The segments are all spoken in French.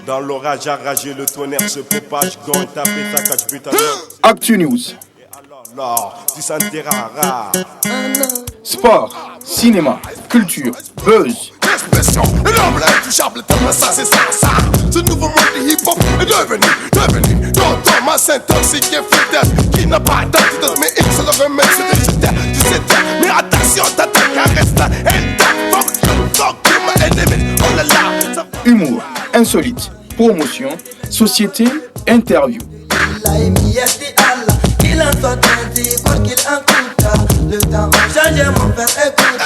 Dans l'orage arragé, le tonnerre se propage. Gon tapé, ça cache but à l'heure. Actu News. Alors, tu sentiras rare. Sport, cinéma, culture, buzz. Expression, l'homme l'intouchable, ça c'est ça. Ce nouveau monde du hip-hop est devenu Tonton, ma intoxiqué fidèle qui n'a pas d'antidote, mais il se le remet sur des terres. Tu sais terre, mais attention, t'attaques, reste intact. Fuck you, my enemy, oh là là. Humour, insolite, promotion, société, interview. Le temps change mon père écoute.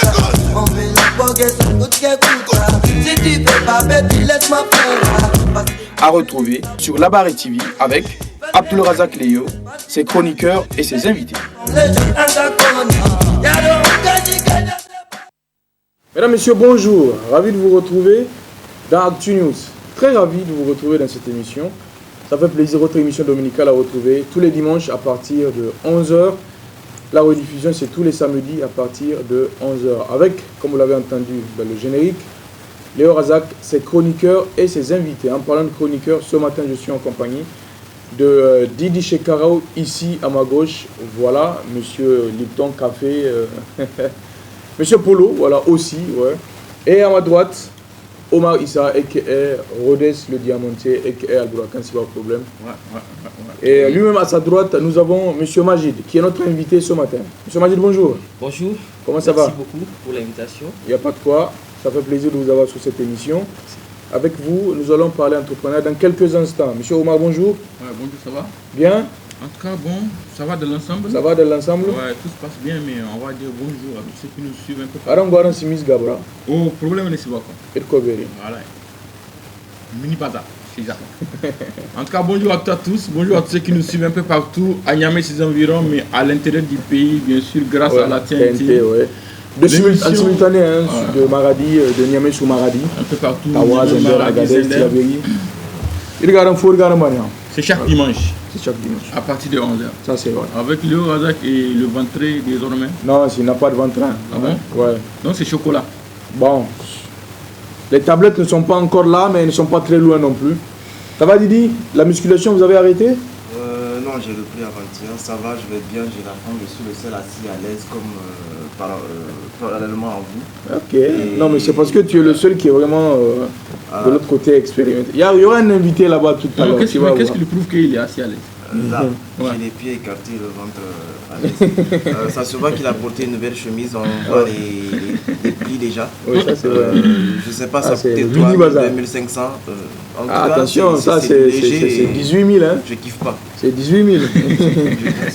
On fait la bogue sur tout qui écoute. Si tu fais pas bête, laisse-moi faire. À retrouver sur La Barre TV avec Abdulrazak Leyo, ses chroniqueurs et ses invités. Mesdames, Messieurs, bonjour. Ravi de vous retrouver dans Actu News. Très ravi de vous retrouver dans cette émission. Ça fait plaisir, votre émission dominicale à retrouver tous les dimanches à partir de 11h. La rediffusion, c'est tous les samedis à partir de 11h. Avec, comme vous l'avez entendu dans le générique, Léo Razak, ses chroniqueurs et ses invités. En parlant de chroniqueurs, ce matin, je suis en compagnie de Didi Shekarao, ici à ma gauche. Voilà, Monsieur Lipton Café, Monsieur Polo, voilà, aussi. Ouais. Et à ma droite, Omar Issa, a.k.a. Rhodes le Diamantier, a.k.a. Al-Bourakan, c'est pas un problème. Et lui-même à sa droite, nous avons Monsieur Majid, qui est notre invité ce matin. Monsieur Majid, bonjour. Bonjour. Comment ça va? Merci beaucoup pour l'invitation. Il n'y a pas de quoi. Ça fait plaisir de vous avoir sur cette émission. Avec vous, nous allons parler entrepreneur dans quelques instants. Monsieur Omar, bonjour. Ouais, bonjour, ça va? Bien? En tout cas, bon, ça va de l'ensemble? Ça va de l'ensemble? Ouais, tout se passe bien, mais on va dire bonjour à tous ceux qui nous suivent un peu. Arangoran Simis Gabra. Oh, problème, c'est quoi? Et de Koberi. Voilà. Mini bazar, c'est ça. En tout cas, bonjour à tous. Bonjour à tous ceux qui nous suivent un peu partout, à Niamey, ses environs, mais à l'intérieur du pays, bien sûr, grâce à la TNT. Ouais. En simultané, hein, de Maradi, de Niamey sur Maradi. Un peu partout. Tawa, Zender, Agadez, Tilaveri. C'est chaque dimanche. C'est chaque dimanche. À partir de 11h. Ça, c'est vrai. Avec Léo Razak et le ventré désormais. Non, il n'a pas de ventre. Ah bon? Ouais. Donc c'est chocolat. Bon. Les tablettes ne sont pas encore là, mais elles ne sont pas très loin non plus. Ça va, Didi? La musculation, vous avez arrêté? Non, j'ai repris avant-hier. Ça va, je vais bien, j'ai la forme, je suis le seul assis à l'aise comme parallèlement à vous. Ok. Et non, mais c'est parce que tu es le seul qui est vraiment de l'autre côté expérimenté. Il y aura un invité là-bas tout à l'heure. Qu'est-ce qui lui prouve qu'il est assis à l'aise? Là, j'ai les pieds écartés, le ventre à l'aise. Ça se voit qu'il a porté une nouvelle chemise, on voit les plis déjà. Oui, ça c'est vrai. Je sais pas, ça peut-être toi, 2500. En tout cas, attention, ça c'est 18 000. Hein. Je kiffe pas. C'est 18 000.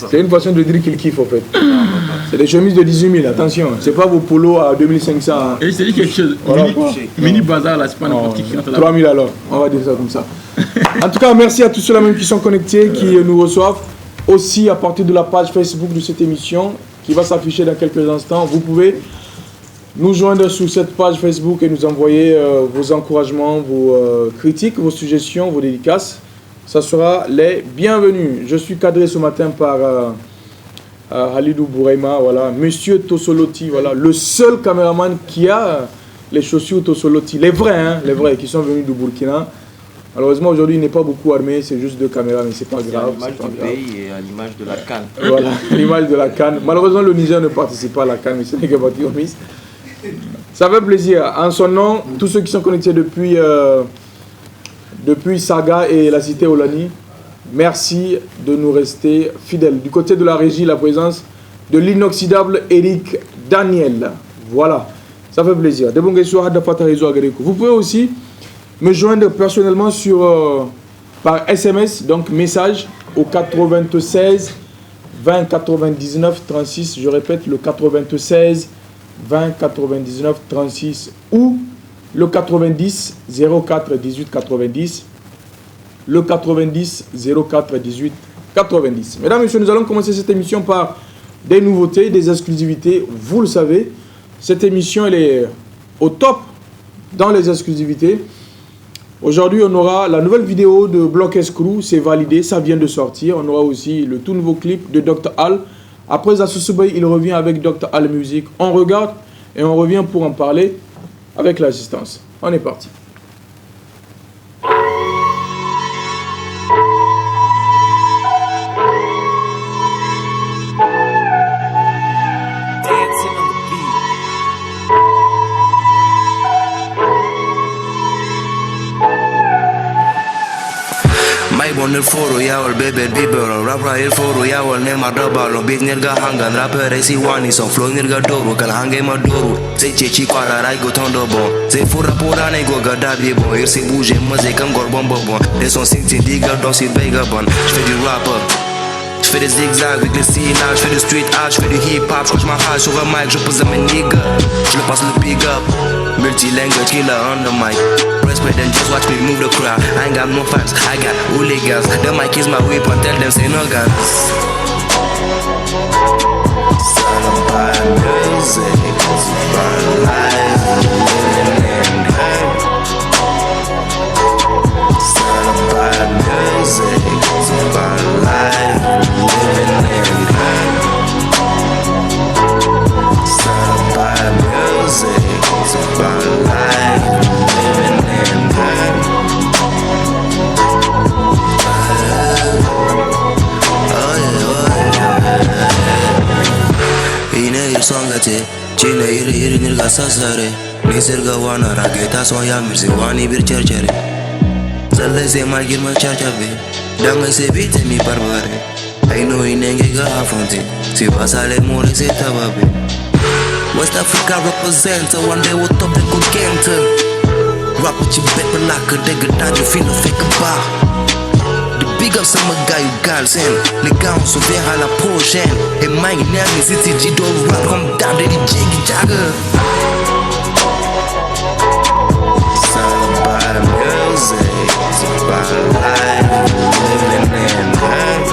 C'est une façon de dire qu'il kiffe en fait. C'est des chemises de 18 000, attention. C'est pas vos polos à 2500. Hein. Et c'est dit quelque chose. Voilà, mini bazar là, c'est pas n'importe qui entre là. 3 000 alors, on va dire ça comme ça. En tout cas, merci à tous ceux-là même qui sont connectés, qui nous reçoivent. Aussi à partir de la page Facebook de cette émission, qui va s'afficher dans quelques instants. Vous pouvez nous joindre sur cette page Facebook et nous envoyer vos encouragements, vos critiques, vos suggestions, vos dédicaces. Ça sera les bienvenus. Je suis cadré ce matin par Halidou Bouraima, voilà, Monsieur Tossoloti, voilà, le seul caméraman qui a les chaussures Tossoloti, les vrais, qui sont venus du Burkina. Malheureusement, aujourd'hui, il n'est pas beaucoup armé, c'est juste 2 caméras, mais c'est pas grave. À l'image du pays et à l'image de la CAN. Voilà, à l'image de la CAN. Malheureusement, le Niger ne participe pas à la CAN, mais ce n'est que parti au Miss. Ça fait plaisir. En son nom, tous ceux qui sont connectés depuis Saga et la cité Olani, merci de nous rester fidèles. Du côté de la régie, la présence de l'inoxydable Eric Daniel. Voilà, ça fait plaisir. Vous pouvez aussi me joindre personnellement par SMS, donc message au 96 20 99 36. Je répète, le 96 20 99 36 ou le 90 04 18 90. Le 90 04 18 90. Mesdames et messieurs, nous allons commencer cette émission par des nouveautés, des exclusivités. Vous le savez, cette émission elle est au top dans les exclusivités. Aujourd'hui, on aura la nouvelle vidéo de Block Escrew, c'est validé, ça vient de sortir. On aura aussi le tout nouveau clip de Dr. Al. Après Asusubay, il revient avec Dr. Al Music. On regarde et on revient pour en parler avec l'assistance. On est parti. bon il foro yawol bebel bibero rapra il foro yawol nema dabalo big nirga hangan rapper si wani son flow nirga doro kala hange madoro se chechi kwala rai go tondo bon se fura pura ne go gadabi bon il se bouge maze comme gorbon bon les son sing diga dans si bega bon je fais du rap je fais des zigzags avec les syllabes, je fais du street art, je fais du hip hop, je ma hache sur un mic, je pose à mes niggas, je le passe le big up, multilingual killer on the mic, respect and just watch me move the crowd, I ain't got no fans, I got hooligans, the mic is my weapon, tell them say no guns. Salabaya music, it's my life, living in her. Salabaya music, it's my life. Living in her. Salabaya music, it's about life. Living in her. Ine irsongate, chine iri nirga sasare. Nisirga wana rageta soya mirsi wani bir cherchere. Zalle se magir ma charchabe, danga se bite mi barbare. I know inenge ga afonti, si pasale more se tababe. West Africa represents, one day we'll top the good game to. Rap with your bet like a digger, that you feel no fake bar. The big up some guy you girls in, the gown so they had a portion. And my name is City G do rap come down to the jiggy jagger. Salabaya music, it's about life, living in her.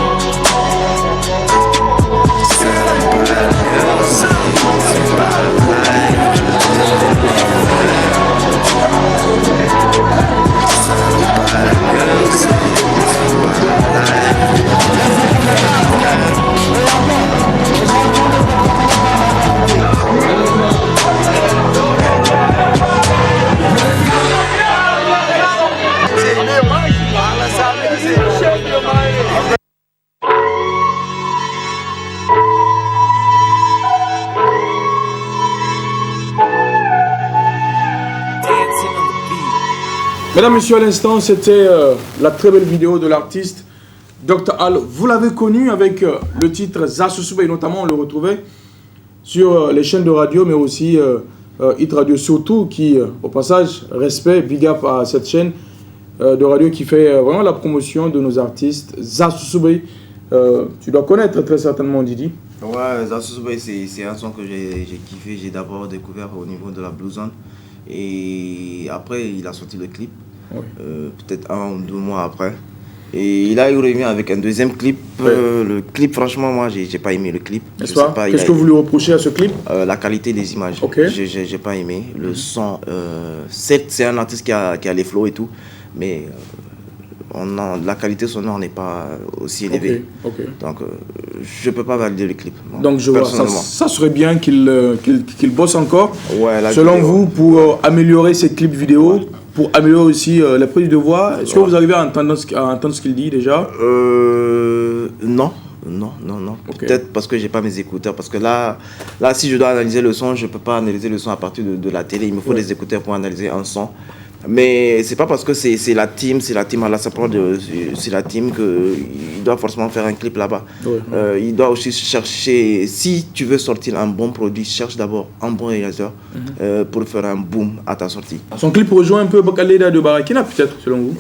Salabaya music, it's about life, living in her. Salabaya music, it's about life, Mesdames, Messieurs, à l'instant, c'était la très belle vidéo de l'artiste Dr. Al. Vous l'avez connu avec le titre Zasusube, et notamment on le retrouvait sur les chaînes de radio, mais aussi Hit Radio surtout, qui, au passage, respect, big up à cette chaîne de radio qui fait vraiment la promotion de nos artistes. Zasusube, tu dois connaître très certainement Didi. Ouais, Zasusube, c'est un son que j'ai kiffé. J'ai d'abord découvert au niveau de la Blue Zone. Et après, il a sorti le clip, oui. Peut-être 1 ou 2 mois après. Et il a eu revenu avec un deuxième clip. Oui. Le clip, franchement, moi, j'ai pas aimé le clip. Qu'est-ce que vous lui reprochez à ce clip? La qualité des images. Okay. J'ai pas aimé. Le son, certes, c'est un artiste qui a les flows et tout, mais la qualité sonore n'est pas aussi élevée. Okay. Donc, je peux pas valider le clip. Moi, donc, je vois, ça serait bien qu'il bosse encore. Ouais, selon vous, pour améliorer ses clips vidéo, pour améliorer aussi la prise de voix, est-ce que vous arrivez à entendre ce qu'il dit déjà? Non. Okay. Peut-être parce que j'ai pas mes écouteurs. Parce que là, si je dois analyser le son, je peux pas analyser le son à partir de la télé. Il me faut des écouteurs pour analyser un son. Mais c'est pas parce que c'est la team à la support c'est la team qu'il doit forcément faire un clip là-bas. Il doit aussi chercher, si tu veux sortir un bon produit, cherche d'abord un bon réalisateur pour faire un boom à ta sortie. Son clip rejoint un peu Bokaleda de Barakina peut-être selon vous?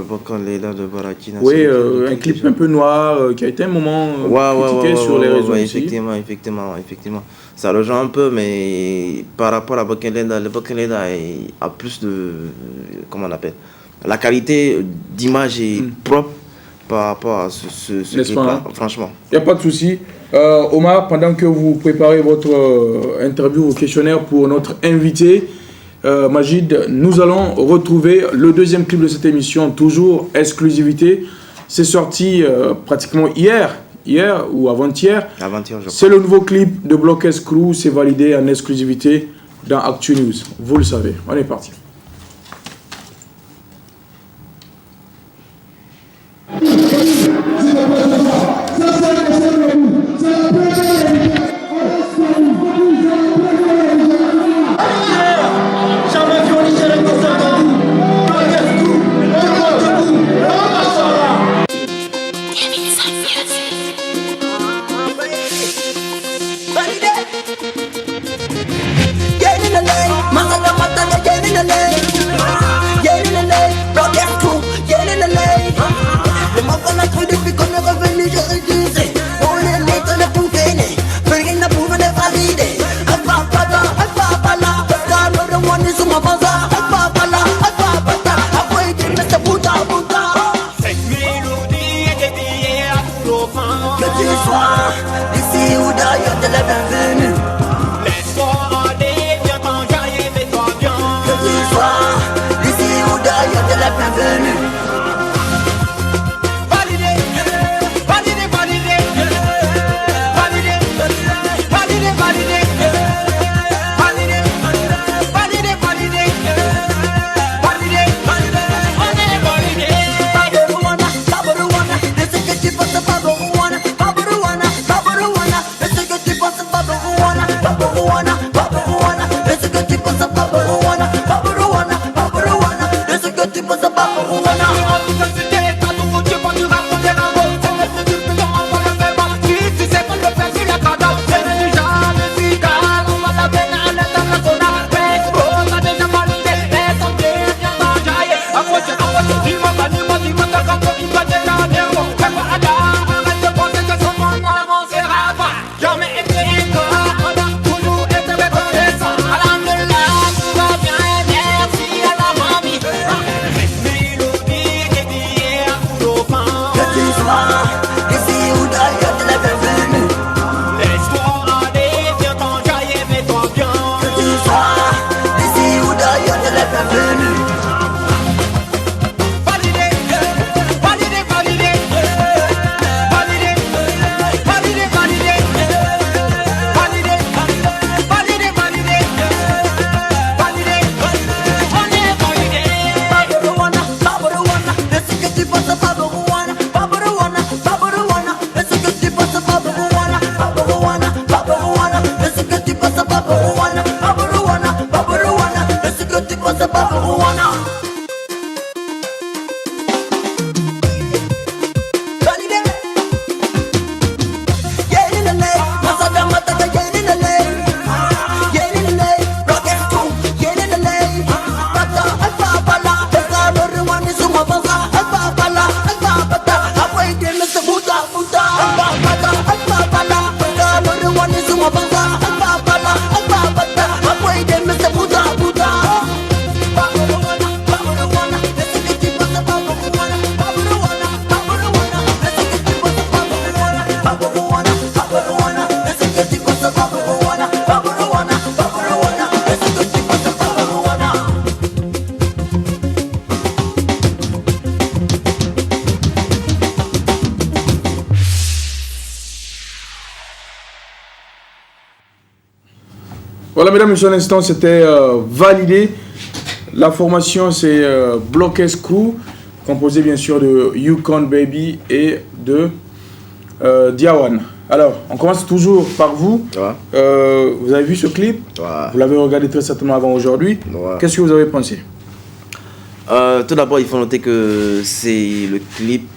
Bokaleda de Barakina. Oui, un clip un peu noir qui a été un moment critiqué sur les réseaux. Effectivement. Ça rejoint un peu, mais par rapport à Bokaleda, le Bokaleda a plus de, comment on appelle, la qualité d'image est propre par rapport à ce clip-là, franchement. Il n'y a pas de souci. Omar, pendant que vous préparez votre interview ou questionnaire pour notre invité, Majid, nous allons retrouver le deuxième clip de cette émission, toujours exclusivité. C'est sorti pratiquement hier ou avant-hier. C'est le nouveau clip de Block S Crew, c'est validé en exclusivité dans Actu News. Vous le savez, on est parti. Voilà, mesdames et messieurs, à l'instant, c'était validé. La formation, c'est Block S Crew, composé bien sûr de Yukon Baby et de Diawan. Alors, on commence toujours par vous. Ouais. Vous avez vu ce clip? Ouais. Vous l'avez regardé très certainement avant aujourd'hui. Ouais. Qu'est-ce que vous avez pensé? Tout d'abord, il faut noter que le clip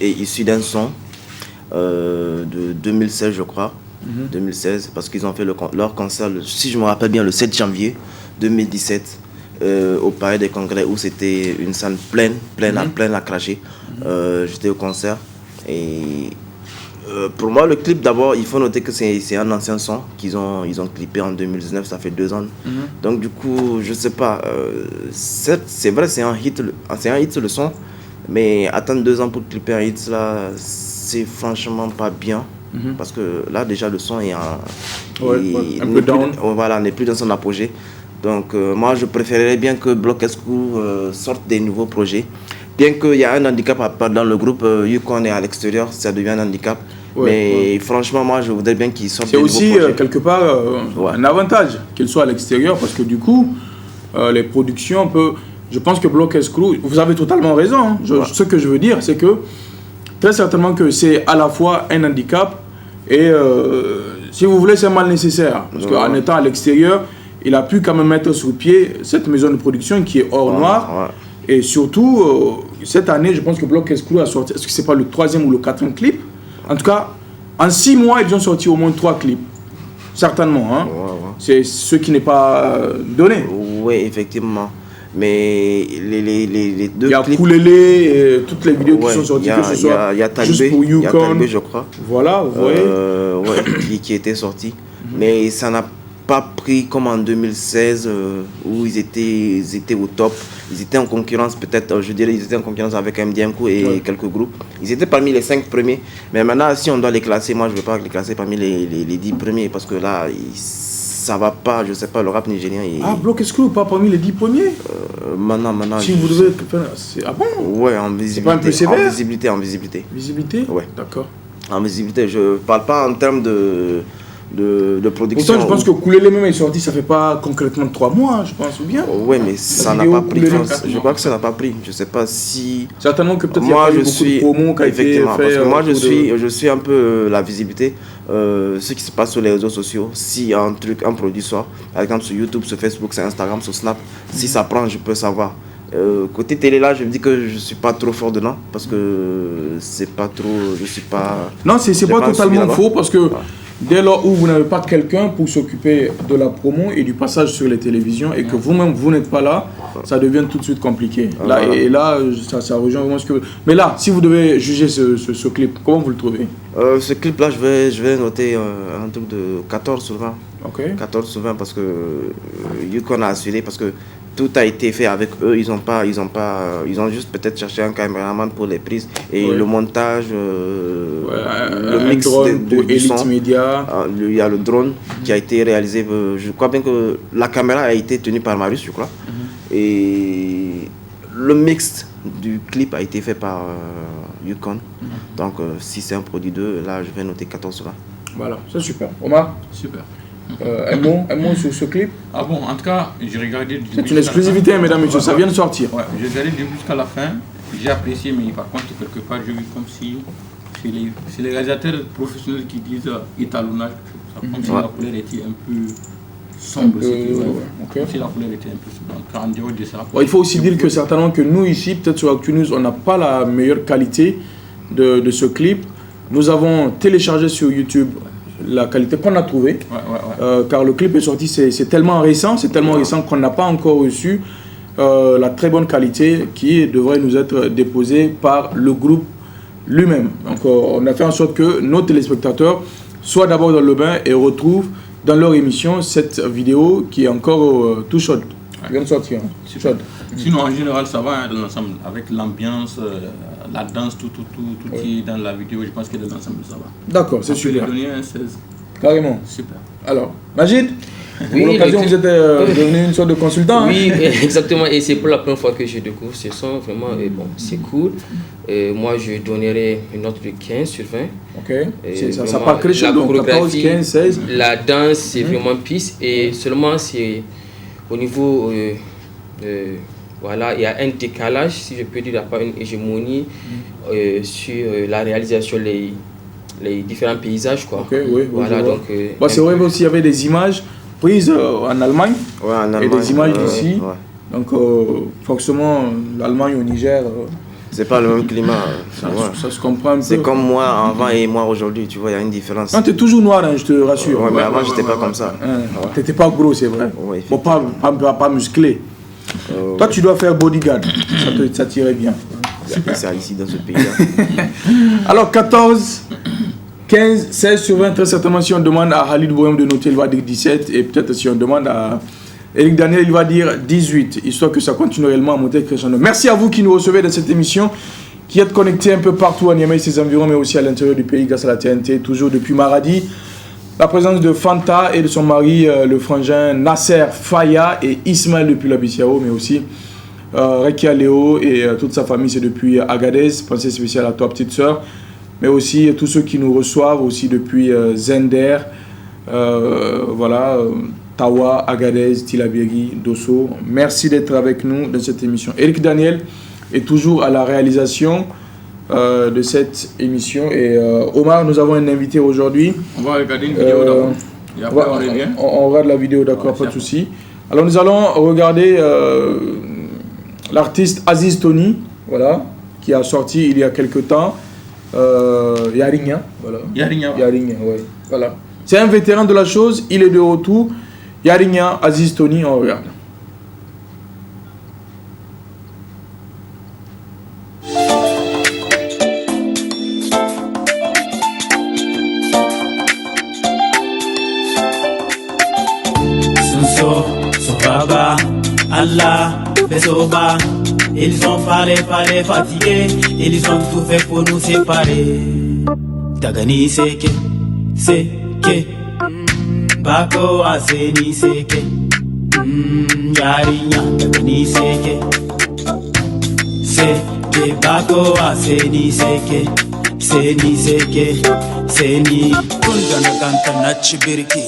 est issu d'un son de 2016, je crois. 2016, parce qu'ils ont fait leur concert, si je me rappelle bien, le 7 janvier 2017, au Palais des Congrès, où c'était une salle pleine à cracher. J'étais au concert et pour moi, le clip, d'abord, il faut noter que c'est un ancien son qu'ils ont clippé en 2019, ça fait 2 ans. Donc du coup, je sais pas, c'est vrai, c'est un hit le son, mais attendre 2 ans pour clipper un hit, là, c'est franchement pas bien. Parce que là, déjà, le son est un peu down. Voilà, n'est plus dans son apogée. Donc moi, je préférerais bien que Block S Crew sorte des nouveaux projets. Bien qu'il y a un handicap dans le groupe, Yukon est à l'extérieur, ça devient un handicap. Mais franchement, moi, je voudrais bien qu'ils sortent des nouveaux projets. C'est aussi, quelque part, un avantage qu'il soit à l'extérieur, parce que du coup, les productions je pense que Block S Crew, vous avez totalement raison. Hein. Ce que je veux dire, c'est que très certainement que c'est à la fois un handicap et, si vous voulez, c'est un mal nécessaire. Parce qu'en étant à l'extérieur, il a pu quand même mettre sur pied cette maison de production qui est hors noir. Et surtout, cette année, je pense que Block S Crew a sorti, est-ce que c'est pas le 3e ou le 4e clip? En tout cas, en 6 mois, ils ont sorti au moins 3 clips. Certainement. Hein. C'est ce qui n'est pas donné. Oui, effectivement. Mais les deux clips... Il y a Koulélé, toutes les vidéos qui sont sorties, que ce soit juste pour Yukon. Il y a Talbé, je crois. Voilà, vous voyez. qui était sorti. Mais ça n'a pas pris comme en 2016 où ils étaient au top. Ils étaient en concurrence, peut-être, je dirais, ils étaient en concurrence avec MDMCO et quelques groupes. Ils étaient parmi les 5 premiers. Mais maintenant, si on doit les classer, moi je ne veux pas les classer parmi les 10 premiers parce que là, ça va pas, je sais pas, le rap nigérien. Block S Crew, pas parmi les 10 premiers? Maintenant. Si vous devez. Ah bon? Ouais, en visibilité. C'est pas un peu sévère? En visibilité. Visibilité? Ouais. D'accord. En visibilité, je parle pas en termes de production. Pourtant, je pense que Koulélé même est sorti, ça fait pas concrètement 3 mois, je pense, ou bien? Oui, mais ça n'a pas pris. Je crois que ça n'a pas pris. Je sais pas si. Certainement que peut-être il y a pas eu beaucoup de promos qui a été fait. Parce que moi, je suis un peu la visibilité, ce qui se passe sur les réseaux sociaux. Si un produit sort, par exemple sur YouTube, sur Facebook, sur Instagram, sur Snap, si ça prend, je peux savoir. Côté télé là, je me dis que je suis pas trop fort dedans parce que c'est pas trop, je suis pas. Non, c'est pas totalement faux parce que dès lors où vous n'avez pas quelqu'un pour s'occuper de la promo et du passage sur les télévisions et que vous-même vous n'êtes pas là, ça devient tout de suite compliqué. Là, et là, ça rejoint vraiment ce que. Mais là, si vous devez juger ce clip, comment vous le trouvez? Ce clip là, je vais noter un truc de 14 sur 20. Ok. 14 sur 20 parce que Yukon a assuré parce que tout a été fait avec eux, ils ont juste peut-être cherché un caméraman pour les prises et le montage, le mix du son. Media. Il y a le drone qui a été réalisé, je crois bien que la caméra a été tenue par Marius, je crois. Et le mix du clip a été fait par Yukon. Donc si c'est un produit d'eux, là je vais noter 14 sur 20. Voilà, c'est super. Omar? Super. Un mot sur ce clip? Ah bon, en tout cas, j'ai regardé... C'est une exclusivité, mesdames et messieurs, ça vient de sortir. Ouais, j'ai regardé du début jusqu'à la fin, j'ai apprécié, mais par contre, quelque part, j'ai vu comme si c'est les réalisateurs professionnels qui disent étalonnage, comme si la couleur était un peu sombre. Si la couleur était un peu sombre. En dehors de ça... Il faut aussi dire que certainement que nous ici, peut-être sur ActuNews, on n'a pas la meilleure qualité de ce clip. Nous avons téléchargé sur YouTube la qualité qu'on a trouvée, car le clip est sorti, c'est tellement récent, qu'on n'a pas encore reçu la très bonne qualité qui devrait nous être déposée par le groupe lui-même. Donc on a fait en sorte que nos téléspectateurs soient d'abord dans le bain et retrouvent dans leur émission cette vidéo qui est encore tout chaude. Qui vient de sortir. Chaude. Sinon en général ça va dans l'ensemble, avec l'ambiance, la danse, tout qui est dans la vidéo, je pense que dans l'ensemble ça va. D'accord, c'est super. Je vais donner un 16. Carrément. Super. Alors, Majid? Oui, pour l'occasion, vous êtes devenu une sorte de consultant. Oui, exactement. Et c'est pour la première fois que je découvre ce son. Vraiment, bon, c'est cool. Moi, je donnerais une note de 15 sur 20. Ok. Ça part crescendo, 14, 15, 16. La danse, c'est vraiment piste. Et seulement, c'est au niveau... voilà, il y a un décalage, si je peux dire, il n'y a pas une hégémonie sur la réalisation, les différents paysages, quoi. Ok, oui, voilà, donc... c'est vrai aussi, il y avait des images prises en Allemagne, et des images d'ici. Donc, forcément, l'Allemagne au Niger... c'est pas le même climat. Ça se comprend un peu. C'est comme moi avant et moi aujourd'hui, tu vois, il y a une différence. Non, tu es toujours noir, hein, je te rassure. Ouais, mais avant, j'étais pas comme ça. Tu n'étais pas gros, c'est vrai. Ouais, bon, pas musclé. Toi, tu dois faire bodyguard. Ça t'irait bien. C'est ça ici dans ce pays-là. Alors, 14, 15, 16 sur 20, très certainement, si on demande à Khalid Bohem de noter, il va dire 17. Et peut-être si on demande à Eric Daniel, il va dire 18. Histoire que ça continue réellement à monter crescendo. Merci à vous qui nous recevez dans cette émission, qui êtes connectés un peu partout à Niamey et ses environs, mais aussi à l'intérieur du pays grâce à la TNT, toujours depuis Maradi. La présence de Fanta et de son mari, le frangin Nasser Faya et Ismaël depuis la Bissiao, mais aussi Rekia Léo et toute sa famille, c'est depuis Agadez. Pensée spéciale à toi, petite sœur, mais aussi tous ceux qui nous reçoivent aussi depuis Zender, voilà, Tawa, Agadez, Tilaberi, Dosso. Merci d'être avec nous dans cette émission. Eric Daniel est toujours à la réalisation de cette émission. Et Omar, nous avons un invité aujourd'hui. On va regarder une vidéo d'abord. Et après, on revient. On regarde la vidéo, d'accord, pas de souci. Alors, nous allons regarder l'artiste Aziz Tony, voilà, qui a sorti il y a quelque temps Yarinya. Voilà. Yarinya, ouais. Voilà. C'est un vétéran de la chose, il est de retour. Yarinya, Aziz Tony, on regarde. Baba, Allah, Besoba. Ils ont parlé, fatigués. Ils ont tout fait pour nous séparer. Tagani seke, Bako aseni seke, Yarinya. Tagani seke, Bako aseni seke, Seni. Kundana kanta na chibiriki,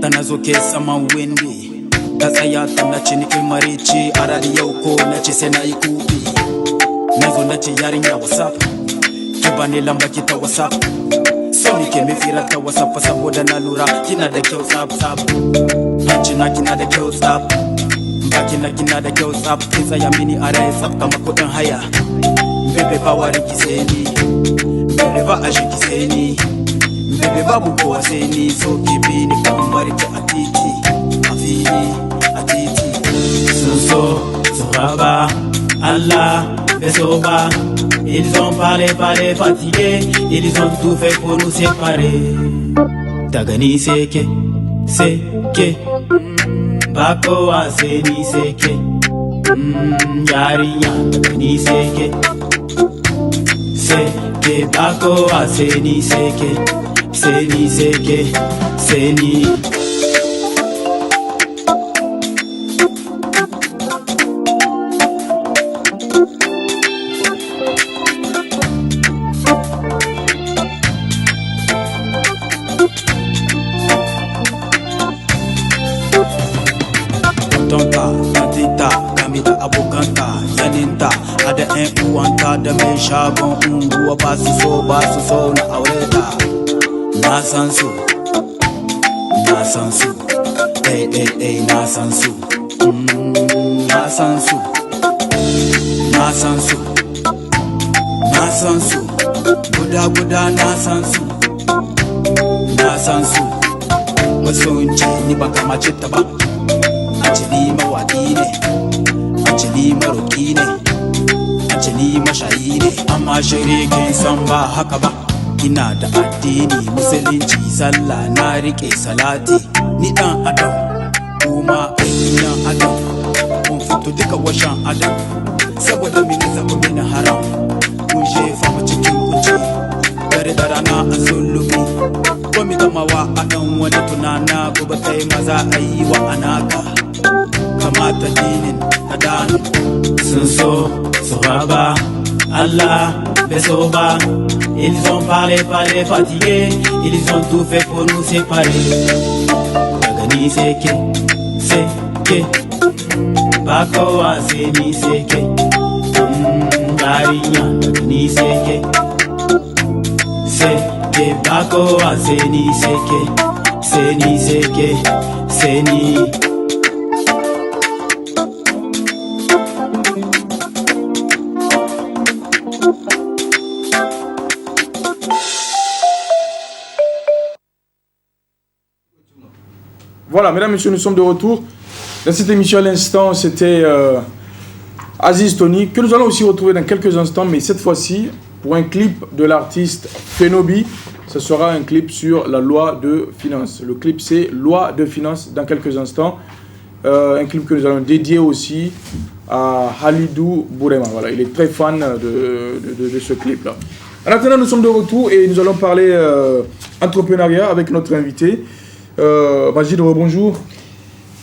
tanazoke sama wendi. Kasaya tana chini imarichi arari yauko na chise na ikubi Nazo na Yarinya WhatsApp Kibani lamba kita WhatsApp Soni kemi firata WhatsApp saboda na lura kina da kyau zap Hanchina kina da kyau zap Mbakina kina da kyau zap Kinsa ya mini araye zap kama kudin haya Mbebe ba wari kiseni Mbebe ba aji kiseni Mbebe ba buko seni So kibini kama marike atiti Atiti Sunso, Soraba, Allah, Besoba. Ils ont parlé, fatigués. Ils ont tout fait pour nous séparer. Tagani seke, Bako aseni seke, Yarinya. Tagani seke, Bako aseni seke, Seni. Da mai shagon unguwa ba su so na aure ta. Na san su, na san su, na san su, na san su, na san su, na san su, guda na san su, na san su. Wasu ce ni ba kama citta ba, Ajili mawaƙi ne, Ajili maroƙi ne, Ajili mashayi ne, amma shirikin san ba haka ba. Ina da addini musulunci sallah na rike salati. Ni dan adam kuma ɗan adam, mun fito duka washan adam. Saboda mini zaɓi mini haram, kun shefa mu cikin kunci. Dare da rana a zulumi, mi gama wa a ɗan wani tunana gobe kai maza a yi wa anaka kamata dinin adanu sun so su raba Allah bai so ba. Ils ont parlé fatigué, ils ont tout fait pour nous séparer. Gani c'est que ba kowa sai ni c'est que yarinya gani c'est que ba kowa sai ni c'est que Voilà, mesdames, messieurs, nous sommes de retour. Dans cette émission à l'instant, c'était Aziz Tony, que nous allons aussi retrouver dans quelques instants, mais cette fois-ci, pour un clip de l'artiste Fenobi, ce sera un clip sur la loi de finances. Le clip, c'est Loi de finances dans quelques instants. Un clip que nous allons dédier aussi à Halidou Bourema. Voilà, il est très fan de ce clip-là. En attendant, nous sommes de retour et nous allons parler entrepreneuriat avec notre invité. Majid, bonjour.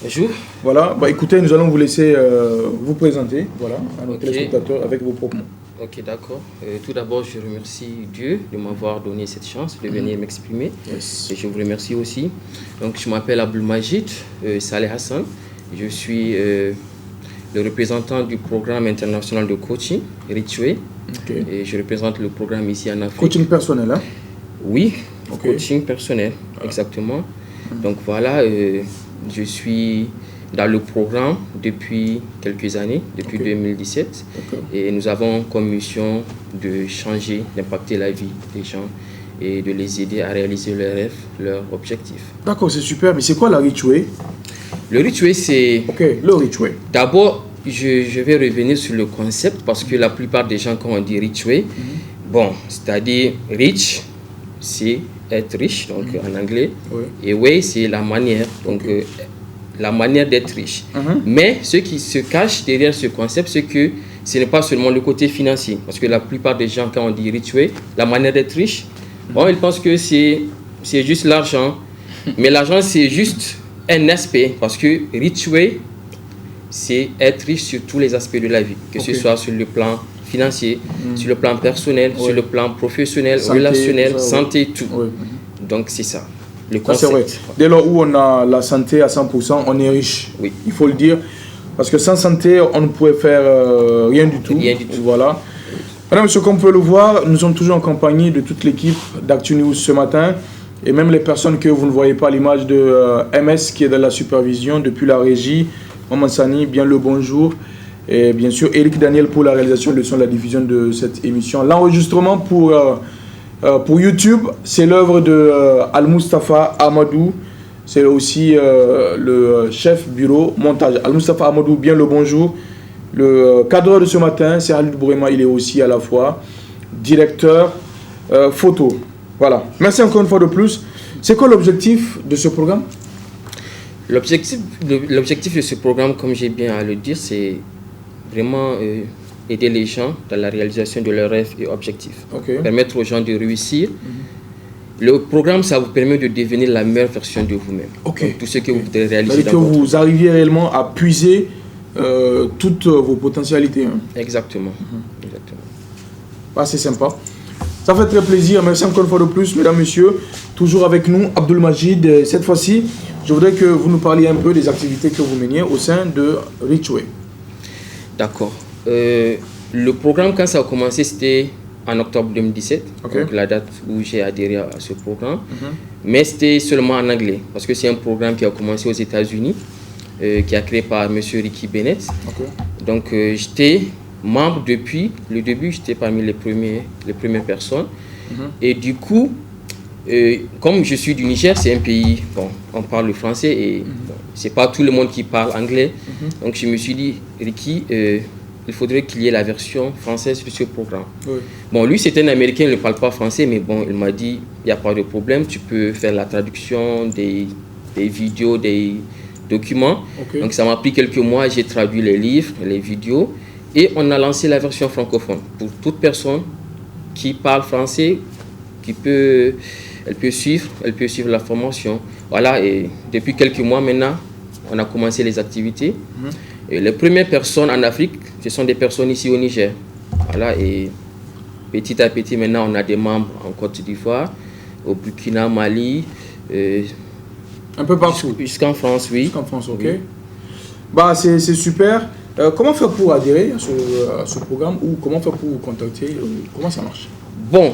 Bonjour. Voilà, bah, écoutez, nous allons vous laisser vous présenter, voilà, à nos téléspectateurs avec vos propres mots. Ok, d'accord. Tout d'abord, je remercie Dieu de m'avoir donné cette chance de venir m'exprimer. Yes. Et je vous remercie aussi. Donc, je m'appelle Abdul Majid Saleh Hassan. Je suis le représentant du programme international de coaching, Richway. Okay. Et je représente le programme ici en Afrique. Coaching personnel, hein? Oui, okay. Coaching personnel, exactement. Donc voilà, je suis dans le programme depuis quelques années, depuis 2017. Et nous avons comme mission de changer, d'impacter la vie des gens et de les aider à réaliser leurs rêves, leurs objectifs. D'accord, c'est super. Mais c'est quoi la Richway? Le Richway, c'est... Ok, le Richway. D'abord, je vais revenir sur le concept parce que la plupart des gens, quand on dit Richway, bon, c'est-à-dire rich, c'est être riche, donc en anglais, et way, c'est la manière, donc la manière d'être riche. Mais ce qui se cache derrière ce concept, c'est que ce n'est pas seulement le côté financier, parce que la plupart des gens, quand on dit rich way, la manière d'être riche, bon, ils pensent que c'est juste l'argent, mais l'argent, c'est juste un aspect, parce que rich way, c'est être riche sur tous les aspects de la vie, que ce soit sur le plan financier, sur le plan personnel, sur le plan professionnel, santé, relationnel, santé, tout. Donc c'est ça, le concept. C'est vrai. Dès lors où on a la santé à 100%, on est riche. Oui. Il faut le dire. Parce que sans santé, on ne pourrait faire rien du tout. Rien du tout. Voilà. Madame, monsieur, comme vous pouvez le voir, nous sommes toujours en compagnie de toute l'équipe d'Actu News ce matin. Et même les personnes que vous ne voyez pas à l'image de MS qui est dans la supervision depuis la régie. Maman Sani, bien le bonjour. Et bien sûr, Eric Daniel pour la réalisation de son, la diffusion de cette émission. L'enregistrement pour YouTube, c'est l'œuvre de Al-Mustafa Amadou. C'est aussi le chef bureau montage. Al-Mustafa Amadou, bien le bonjour. Le cadreur de ce matin, c'est Halidou Bourema. Il est aussi à la fois directeur photo. Voilà. Merci encore une fois de plus. C'est quoi l'objectif de ce programme? L'objectif de ce programme, comme j'ai bien à le dire, c'est vraiment aider les gens dans la réalisation de leurs rêves et objectifs. Permettre aux gens de réussir. Le programme, ça vous permet de devenir la meilleure version de vous-même. Donc, tout ce que vous voudrez réaliser dans votre vie. Que vous arriviez réellement à puiser toutes vos potentialités. Hein. Exactement. Exactement. Ah, c'est sympa. Ça fait très plaisir. Merci encore une fois de plus, mesdames, messieurs. Toujours avec nous, Abdul Majid. Cette fois-ci, je voudrais que vous nous parliez un peu des activités que vous meniez au sein de Richway. D'accord. Le programme, quand ça a commencé, c'était en octobre 2017, donc la date où j'ai adhéré à ce programme. Mais c'était seulement en anglais, parce que c'est un programme qui a commencé aux États-Unis, qui a créé par M. Ricky Bennett. Donc j'étais membre depuis le début, j'étais parmi les premières personnes. Et du coup, comme je suis du Niger, c'est un pays, bon, on parle le français et bon, c'est pas tout le monde qui parle anglais. Donc je me suis dit, Ricky, il faudrait qu'il y ait la version française de ce programme. Bon, lui c'est un Américain, il ne parle pas français, mais bon, il m'a dit, il n'y a pas de problème, tu peux faire la traduction des vidéos, des documents. Donc ça m'a pris quelques mois, j'ai traduit les livres, les vidéos, et on a lancé la version francophone pour toute personne qui parle français, qui peut elle peut suivre la formation. Voilà, et depuis quelques mois maintenant, on a commencé les activités. Et les premières personnes en Afrique, ce sont des personnes ici au Niger. Voilà, et petit à petit, maintenant, on a des membres en Côte d'Ivoire, au Burkina, Mali, un peu partout. Jusqu'en France, oui. Jusqu'en France, ok. Oui. Bah, c'est super. Comment faire pour adhérer à ce programme ou comment faire pour vous contacter? Comment ça marche? Bon,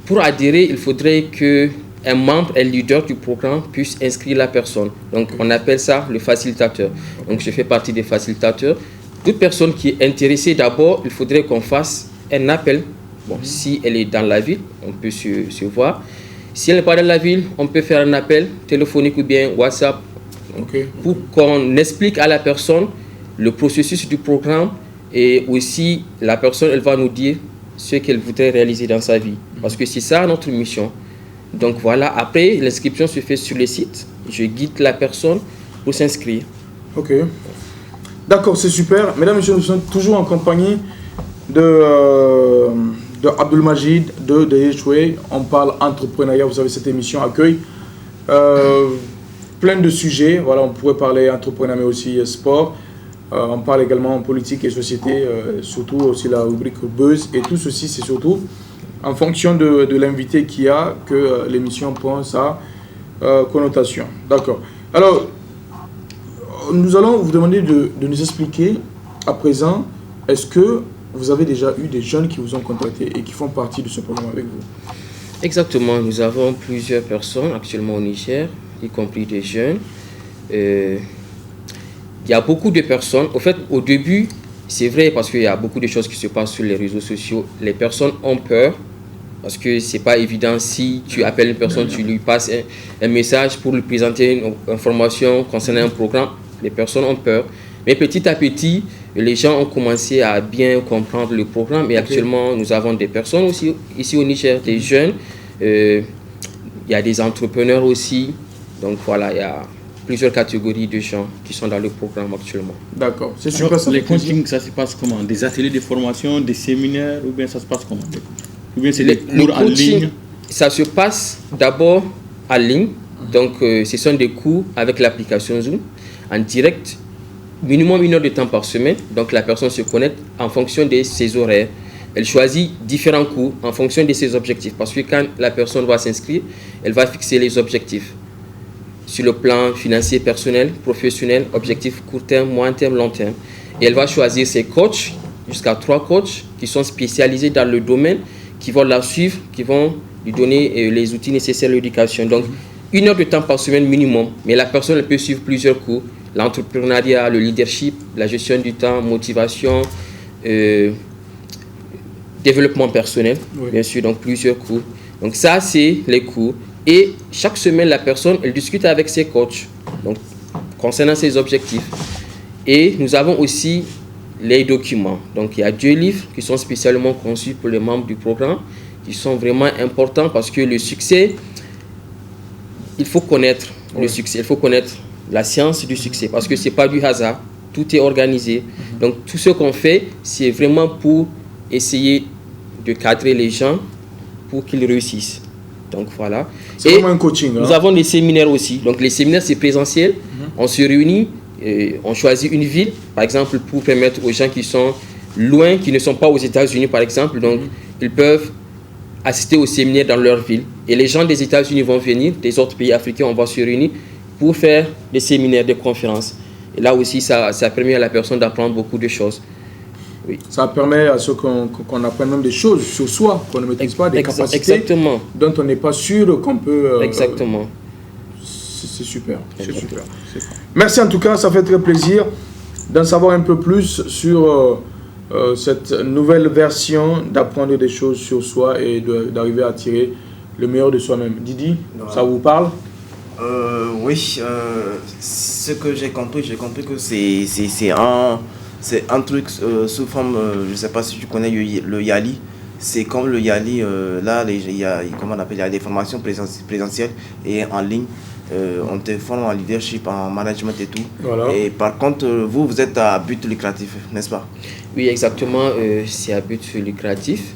pour adhérer, il faudrait que un membre, un leader du programme puisse inscrire la personne. Donc, on appelle ça le facilitateur. Donc, je fais partie des facilitateurs. Toute personne qui est intéressée, d'abord, il faudrait qu'on fasse un appel. Bon, si elle est dans la ville, on peut se voir. Si elle n'est pas dans la ville, on peut faire un appel téléphonique ou bien WhatsApp pour qu'on explique à la personne le processus du programme et aussi la personne, elle va nous dire ce qu'elle voudrait réaliser dans sa vie. Parce que c'est ça notre mission. Donc voilà, après, l'inscription se fait sur le site. Je guide la personne pour s'inscrire. Ok. D'accord, c'est super. Mesdames et messieurs, nous sommes toujours en compagnie de Abdelmajid, de Yeshwe. On parle entrepreneuriat. Vous savez, cette émission accueille plein de sujets. Voilà, on pourrait parler entrepreneuriat, mais aussi sport. On parle également politique et société, surtout aussi la rubrique buzz. Et tout ceci, c'est surtout en fonction de l'invité qu'il y a que l'émission prend sa connotation. D'accord. Alors, nous allons vous demander de nous expliquer à présent, est-ce que vous avez déjà eu des jeunes qui vous ont contacté et qui font partie de ce programme avec vous? Exactement, nous avons plusieurs personnes actuellement au Niger, y compris des jeunes. Il y a beaucoup de personnes, au fait, au début, c'est vrai parce qu'il y a beaucoup de choses qui se passent sur les réseaux sociaux. Les personnes ont peur parce que c'est pas évident si tu appelles une personne, tu lui passes un message pour lui présenter une information concernant un programme. Les personnes ont peur. Mais petit à petit, les gens ont commencé à bien comprendre le programme. Et actuellement, nous avons des personnes aussi ici au Niger, des jeunes. Il y a des entrepreneurs aussi. Donc voilà, il y a plusieurs catégories de gens qui sont dans le programme actuellement. D'accord, c'est super. super. Les coachings, ça se passe comment? Des ateliers de formation, des séminaires, ou bien ça se passe comment? Ou bien c'est des cours en ligne? Ça se passe d'abord en ligne. Donc ce sont des cours avec l'application Zoom, en direct, minimum 1 heure de temps par semaine. Donc la personne se connecte en fonction de ses horaires. Elle choisit différents cours en fonction de ses objectifs. Parce que quand la personne va s'inscrire, elle va fixer les objectifs sur le plan financier, personnel, professionnel, objectif court terme, moyen terme, long terme. Et elle va choisir ses coachs, jusqu'à 3 coachs qui sont spécialisés dans le domaine, qui vont la suivre, qui vont lui donner les outils nécessaires à l'éducation. Donc 1 heure de temps par semaine minimum. Mais la personne elle peut suivre plusieurs cours. L'entrepreneuriat, le leadership, la gestion du temps, motivation, développement personnel, bien sûr, donc plusieurs cours. Donc ça, c'est les cours. Et chaque semaine, la personne, elle discute avec ses coachs, donc concernant ses objectifs. Et nous avons aussi les documents. Donc il y a 2 livres qui sont spécialement conçus pour les membres du programme, qui sont vraiment importants parce que le succès, il faut connaître le succès, il faut connaître la science du succès, parce que ce n'est pas du hasard, tout est organisé. Donc tout ce qu'on fait, c'est vraiment pour essayer de cadrer les gens pour qu'ils réussissent. Donc voilà. C'est vraiment un coaching. Nous avons des séminaires aussi. Donc les séminaires, c'est présentiel. On se réunit, on choisit une ville, par exemple, pour permettre aux gens qui sont loin, qui ne sont pas aux États-Unis, par exemple, donc ils peuvent assister au séminaire dans leur ville. Et les gens des États-Unis vont venir, des autres pays africains, on va se réunir pour faire des séminaires, des conférences. Et là aussi, ça permet à la personne d'apprendre beaucoup de choses. Oui. Ça permet à ce qu'on apprenne même des choses sur soi, qu'on ne maîtrise pas, des capacités dont on n'est pas sûr qu'on peut... Exactement. C'est super. C'est super. Merci en tout cas, ça fait très plaisir d'en savoir un peu plus sur cette nouvelle version d'apprendre des choses sur soi et d'arriver à tirer le meilleur de soi-même. Didi, ça vous parle? Oui, ce que j'ai compris que c'est un truc sous forme, je ne sais pas si tu connais le Yali. C'est comme le Yali, là, il y a des formations présentielles et en ligne. On te forme en leadership, en management et tout. Voilà. Et par contre, vous êtes à but lucratif, n'est-ce pas? Oui, exactement, c'est à but lucratif.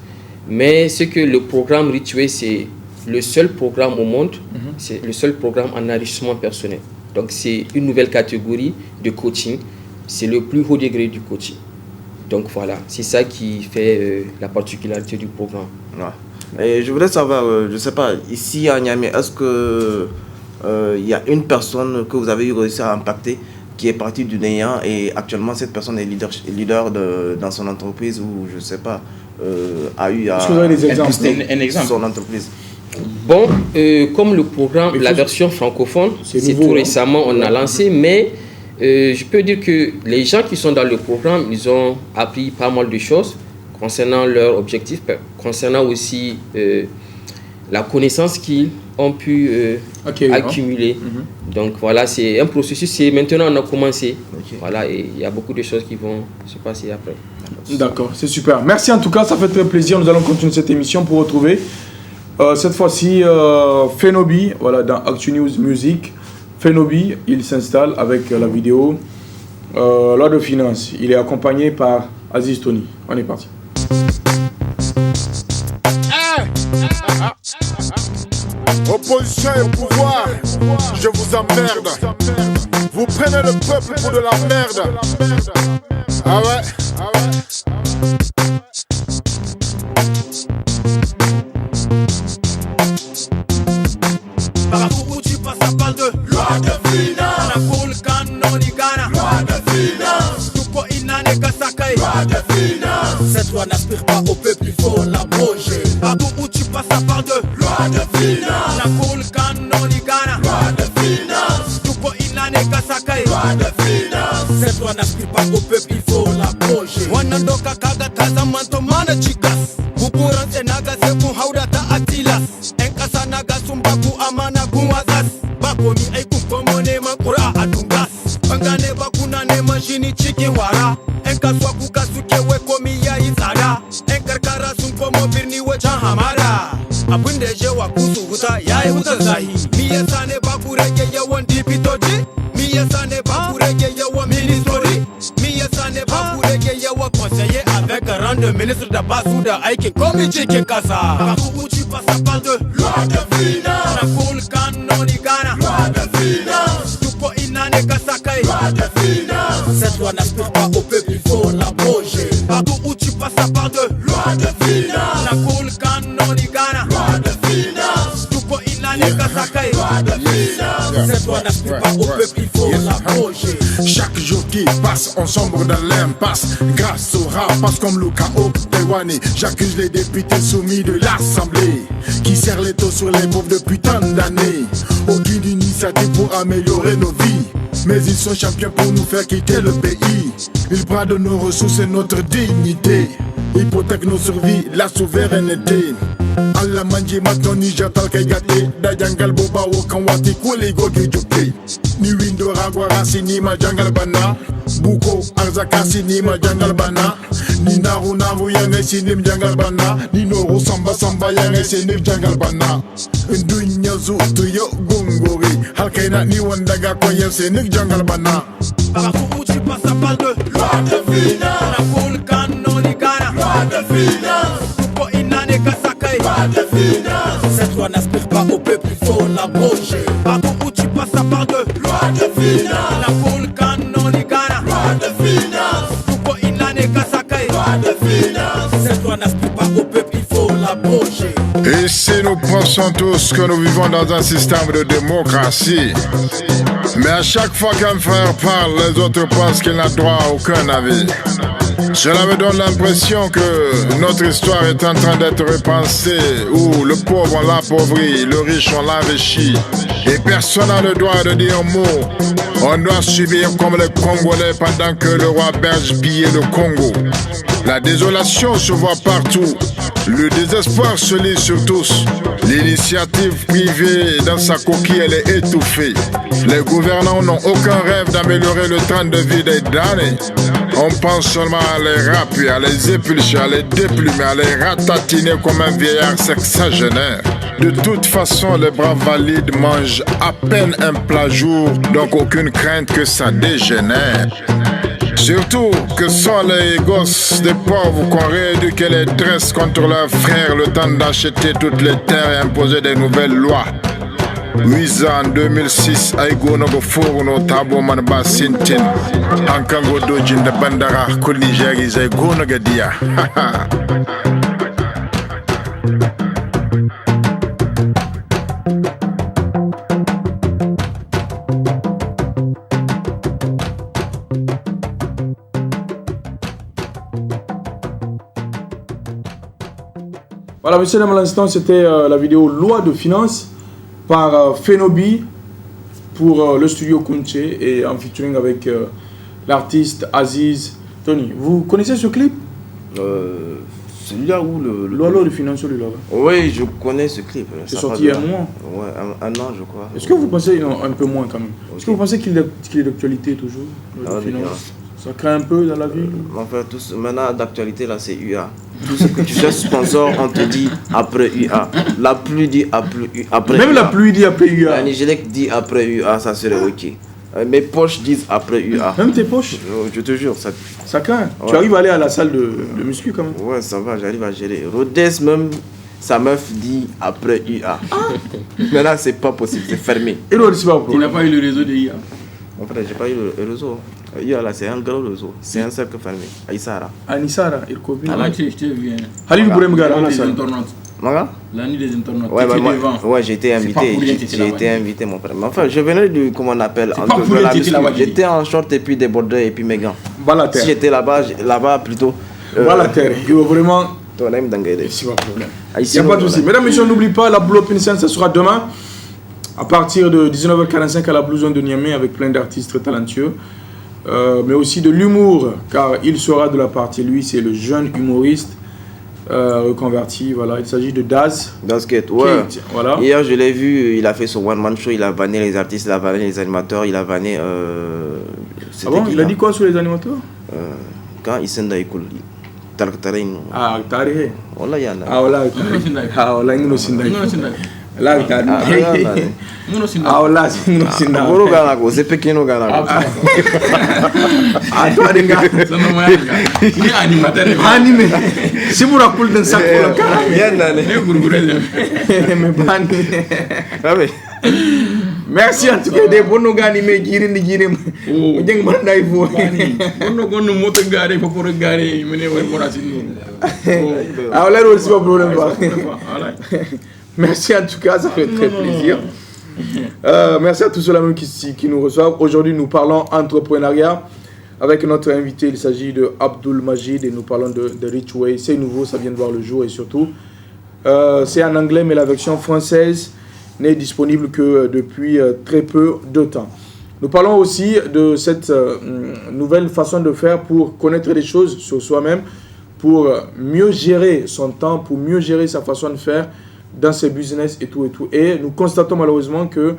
Mais ce que le programme Ritué, c'est le seul programme au monde, c'est le seul programme en enrichissement personnel. Donc c'est une nouvelle catégorie de coaching. C'est le plus haut degré du coaching. Donc voilà, c'est ça qui fait la particularité du programme. Ouais. Et je voudrais savoir, je ne sais pas, ici à Niamey, est-ce que il y a une personne que vous avez réussi à impacter qui est partie du néant et actuellement cette personne est leader dans son entreprise ou je ne sais pas, a eu à booster son entreprise? Bon, comme le programme, la version francophone, c'est tout récemment on a lancé, mais je peux dire que les gens qui sont dans le programme, ils ont appris pas mal de choses concernant leurs objectifs, concernant aussi la connaissance qu'ils ont pu accumuler. Donc voilà, c'est un processus, c'est maintenant on a commencé. Voilà, et il y a beaucoup de choses qui vont se passer après. D'accord, c'est super. Merci en tout cas, ça fait très plaisir. Nous allons continuer cette émission pour retrouver cette fois-ci Fenobi, voilà, dans Actu News Music. Fenobi, il s'installe avec la vidéo Loi de Finances. Il est accompagné par Aziz Tony. On est parti. Opposition et pouvoir, je vous emmerde. Vous prenez le peuple pour de la merde. Ah ouais. Partout où tu passes, ça parle de loi de finance. La cool canon y gagne. Loi de finance. Tout pour inane kasakai. Loi de finance. Cette loi n'aspire pas au peuple, il faut la manger. Partout où tu passes, ça parle de loi de finance. La cool canon y gagne. Loi de finance. Tout pour inane kasakai. Loi de finance. Cette loi n'aspire pas au peuple, il faut la manger. Wanandoka kaga kaza manto mana chikas. Bukuran senaga seku hauda ta atilas. Enkasa naga sumbaku amana kuwazas. Bakomi aiku komo neman kura adungas. Bangane bakuna neman shini cikin wara. Enkaswa kuka suke wekomi yayi tsada. Enkarkara sun komo birni wajen hamada. Abin da ya je wa kusu wuta yayi wutar zahi. Mi yasa ne ba ku rage yawan dibitoci? Mi yasa ne ba ku rage yawan ministori? Mi yasa ne ba ku rage yawan conseiller avec un rang de ministre da ba su da aikin komi cikin kasa? Partout où tu passes, ça parle de loi de finance. La cool canon y gagne. Loi de finance. Tout pour inane kasakai. Loi de finance. Cette loi n'aspire pas au peuple, il faut la manger. Partout où tu passes, ça parle de loi de finance. La cool canon y gagne. Loi de finance. Tout pour inane kasakai. Loi de finance. Cette loi n'aspire pas au peuple, il faut la manger. Chaque jour qui passe, on sombre dans l'impasse. Grâce au rap, passe comme le chaos Taïwanais. J'accuse les députés soumis de l'Assemblée qui serrent les taux sur les pauvres depuis tant d'années. Aucune initiative pour améliorer nos vies, mais ils sont champions pour nous faire quitter le pays. Ils bradent nos ressources et notre dignité. Hypothèquent nos survies, la souveraineté. Allah manji matno ni jatal kay gate da jangal boba wo kan wati kuli go jujuke ni windo ragwara sini ma jangal bana buko arzaka sini ma jangal bana ni naru yange sini jangal bana ni noro samba yange sini jangal bana dunya zutu yo gongori halkaina ni wandaga ko yen sini jangal bana. Partout où tu passes, ça parle de loi de finance. La cool canon y gagne. Loi de finance. Tout pour inane kasakai. Loi de finance. Cette loi n'aspire pas au peuple, il faut la manger. Partout où tu passes, ça parle de loi de finance. La cool canon y gagne. Loi de finance. Tout pour inane kasakai. Loi de finance. Cette loi n'aspire pas au peuple, il faut la manger. Et si nous pensons tous que nous vivons dans un système de démocratie, mais à chaque fois qu'un frère parle, les autres pensent qu'il n'a droit à aucun avis. Cela me donne l'impression que notre histoire est en train d'être repensée, où le pauvre on l'appauvrit, le riche on l'enrichit, et personne n'a le droit de dire mot. On doit subir comme les Congolais pendant que le roi belge pillait le Congo. La désolation se voit partout, le désespoir se lit sur tous. L'initiative privée dans sa coquille elle est étouffée. Les gouvernants n'ont aucun rêve d'améliorer le train de vie des damnés. On pense seulement à les raper, à les épulcher, à les déplumer, à les ratatiner comme un vieillard sexagénaire. De toute façon, les braves valides mangent à peine un plat jour, donc aucune crainte que ça dégénère. Surtout que sont les gosses des pauvres qu'on rééduque les dresses contre leurs frères le temps d'acheter toutes les terres et imposer des nouvelles lois. 8 ans en 2006, Aïgo Nogo Fourno Tabo Manba Sintin, Ankango Dojin de Bandara, Kolijari Zaigo Nogadia. Voilà, monsieur, à l'instant, c'était la vidéo Loi de finances par Phenobi pour le studio Kunche et en featuring avec l'artiste Aziz Tony. Vous connaissez ce clip? Celui-là où le Loi de finances, celui-là. Oui, je connais ce clip. C'est sorti il y a un mois. Ouais, un an, je crois. Est-ce que vous pensez, non, un peu moins quand même, est-ce que vous pensez qu'il est d'actualité toujours, Loi de finances? Ça craint un peu dans la vie? Enfin, maintenant, d'actualité, là, c'est UA. Tout ce que tu fais sponsor, on te dit après UA. La pluie dit après Même UA. la pluie dit après UA. La Nigélec dit après UA, ça serait ok. Mes poches disent après UA. Même tes poches? Je te jure, ça craint. Ouais. Tu arrives à aller à la salle de muscu quand même? Ouais, ça va, j'arrive à gérer. Rodez, même, sa meuf dit après UA. Maintenant, c'est pas possible, c'est fermé. Et l'autre, c'est pas Tu n'as pas eu le réseau de IA? En fait, j'ai pas eu le réseau. UA, là, c'est un gros réseau. C'est un cercle fermé. Aïssara. Anisara, il copie. Ah, je t'ai vu. Halil Bouremgara, La la nuit des salle. internautes. La nuit des internautes. Ouais, T'étais moi, devant. ouais, j'ai été C'est pas invité. pour rien que t'étais là-bas. J'ai été invité, mon frère. Mais enfin, je venais du, comment on appelle, C'est pas pour rien que t'étais là-bas. j'étais en short et puis des bordels et puis mes gants. Balater. Si j'étais là-bas plutôt. Balater. Il va vraiment. Toi, là, il me dingue. C'est pas de problème. Il n'y a pas de souci. Mesdames, messieurs, n'oubliez pas, la Blue Open Scene, ça sera demain à partir de 19h45 à la Blue Zone de Niamey avec plein d'artistes très talentueux. Mais aussi de l'humour, car il sera de la partie. Lui, c'est le jeune humoriste reconverti. Voilà, il s'agit de Daz. Dazket, ouais. Voilà. Hier, je l'ai vu, il a fait son one-man show, il a vanné les artistes, il a vanné les animateurs, il a vanné. Ah bon, il a dit quoi sur les animateurs? Quand il s'en a école. Ah, Tarihe. Voilà, il y en a. Ah, voilà, ah, voilà, il nous s'indai. Là, il a dit. Ah, voilà, c'est nous s'indai. Goro Ganago, c'est Pekino Ganago. Ah, toi, les gars. Il est animateur. Animé. Si vous racontez dans ça, merci en tout cas des bons gars animés qui rendent qui rendent. Oh, j'ai un bandai fou. On moto garé pour garer, mais ne voit pas si. Ah là aussi pas problème. Merci en tout cas, ça fait très plaisir. Merci à tous ceux-là même qui nous reçoivent. Aujourd'hui, nous parlons entrepreneuriat avec notre invité. Il s'agit de Abdul Majid et nous parlons de Rich Way. C'est nouveau, ça vient de voir le jour et surtout, c'est en anglais, mais la version française n'est disponible que depuis très peu de temps. Nous parlons aussi de cette nouvelle façon de faire pour connaître les choses sur soi-même, pour mieux gérer son temps, pour mieux gérer sa façon de faire dans ses business et tout et tout. Et nous constatons malheureusement que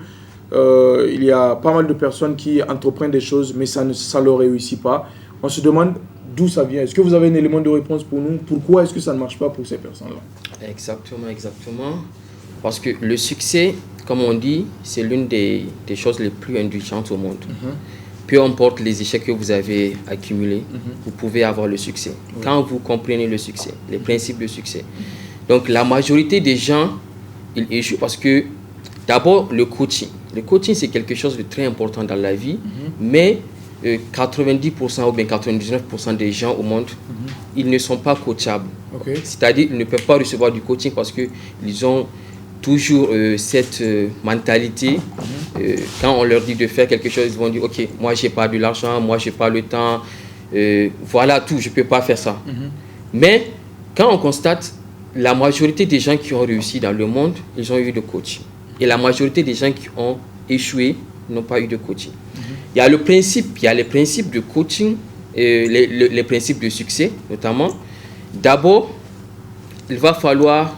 il y a pas mal de personnes qui entreprennent des choses, mais ça ne leur réussit pas. On se demande d'où ça vient. Est-ce que vous avez un élément de réponse pour nous? Pourquoi est-ce que ça ne marche pas pour ces personnes-là? Exactement. Parce que le succès, comme on dit, c'est l'une des choses les plus indulgentes au monde. Peu importe les échecs que vous avez accumulés, vous pouvez avoir le succès. Quand vous comprenez le succès, les principes de succès. Donc la majorité des gens, ils échouent parce que d'abord le coaching. Le coaching, c'est quelque chose de très important dans la vie, mais 90% ou bien 99% des gens au monde, ils ne sont pas coachables. C'est-à-dire qu'ils ne peuvent pas recevoir du coaching parce qu'ils ont toujours cette mentalité. Quand on leur dit de faire quelque chose, ils vont dire ok, moi j'ai pas de l'argent, moi j'ai pas le temps, voilà tout, je peux pas faire ça. Mais quand on constate, la majorité des gens qui ont réussi dans le monde, ils ont eu de coaching. Et la majorité des gens qui ont échoué n'ont pas eu de coaching. Il y a les principes de coaching, les principes de succès notamment. D'abord, il va falloir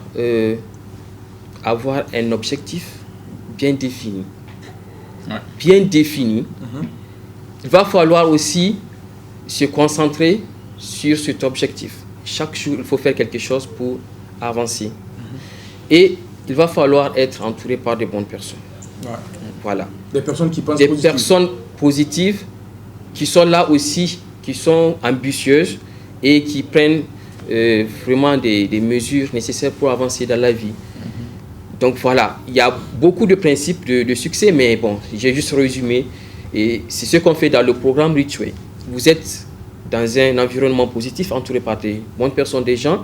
avoir un objectif bien défini. Bien défini. Il va falloir aussi se concentrer sur cet objectif. Chaque jour, il faut faire quelque chose pour avancer. Et il va falloir être entouré par de bonnes personnes. Voilà. Des personnes qui pensent des personnes positives qui sont là aussi qui sont ambitieuses et qui prennent vraiment des mesures nécessaires pour avancer dans la vie. Donc voilà, il y a beaucoup de principes de succès, mais bon, j'ai juste résumé. Et c'est ce qu'on fait dans le programme Rituel. Vous êtes dans un environnement positif, entouré par des bonnes personnes, des gens,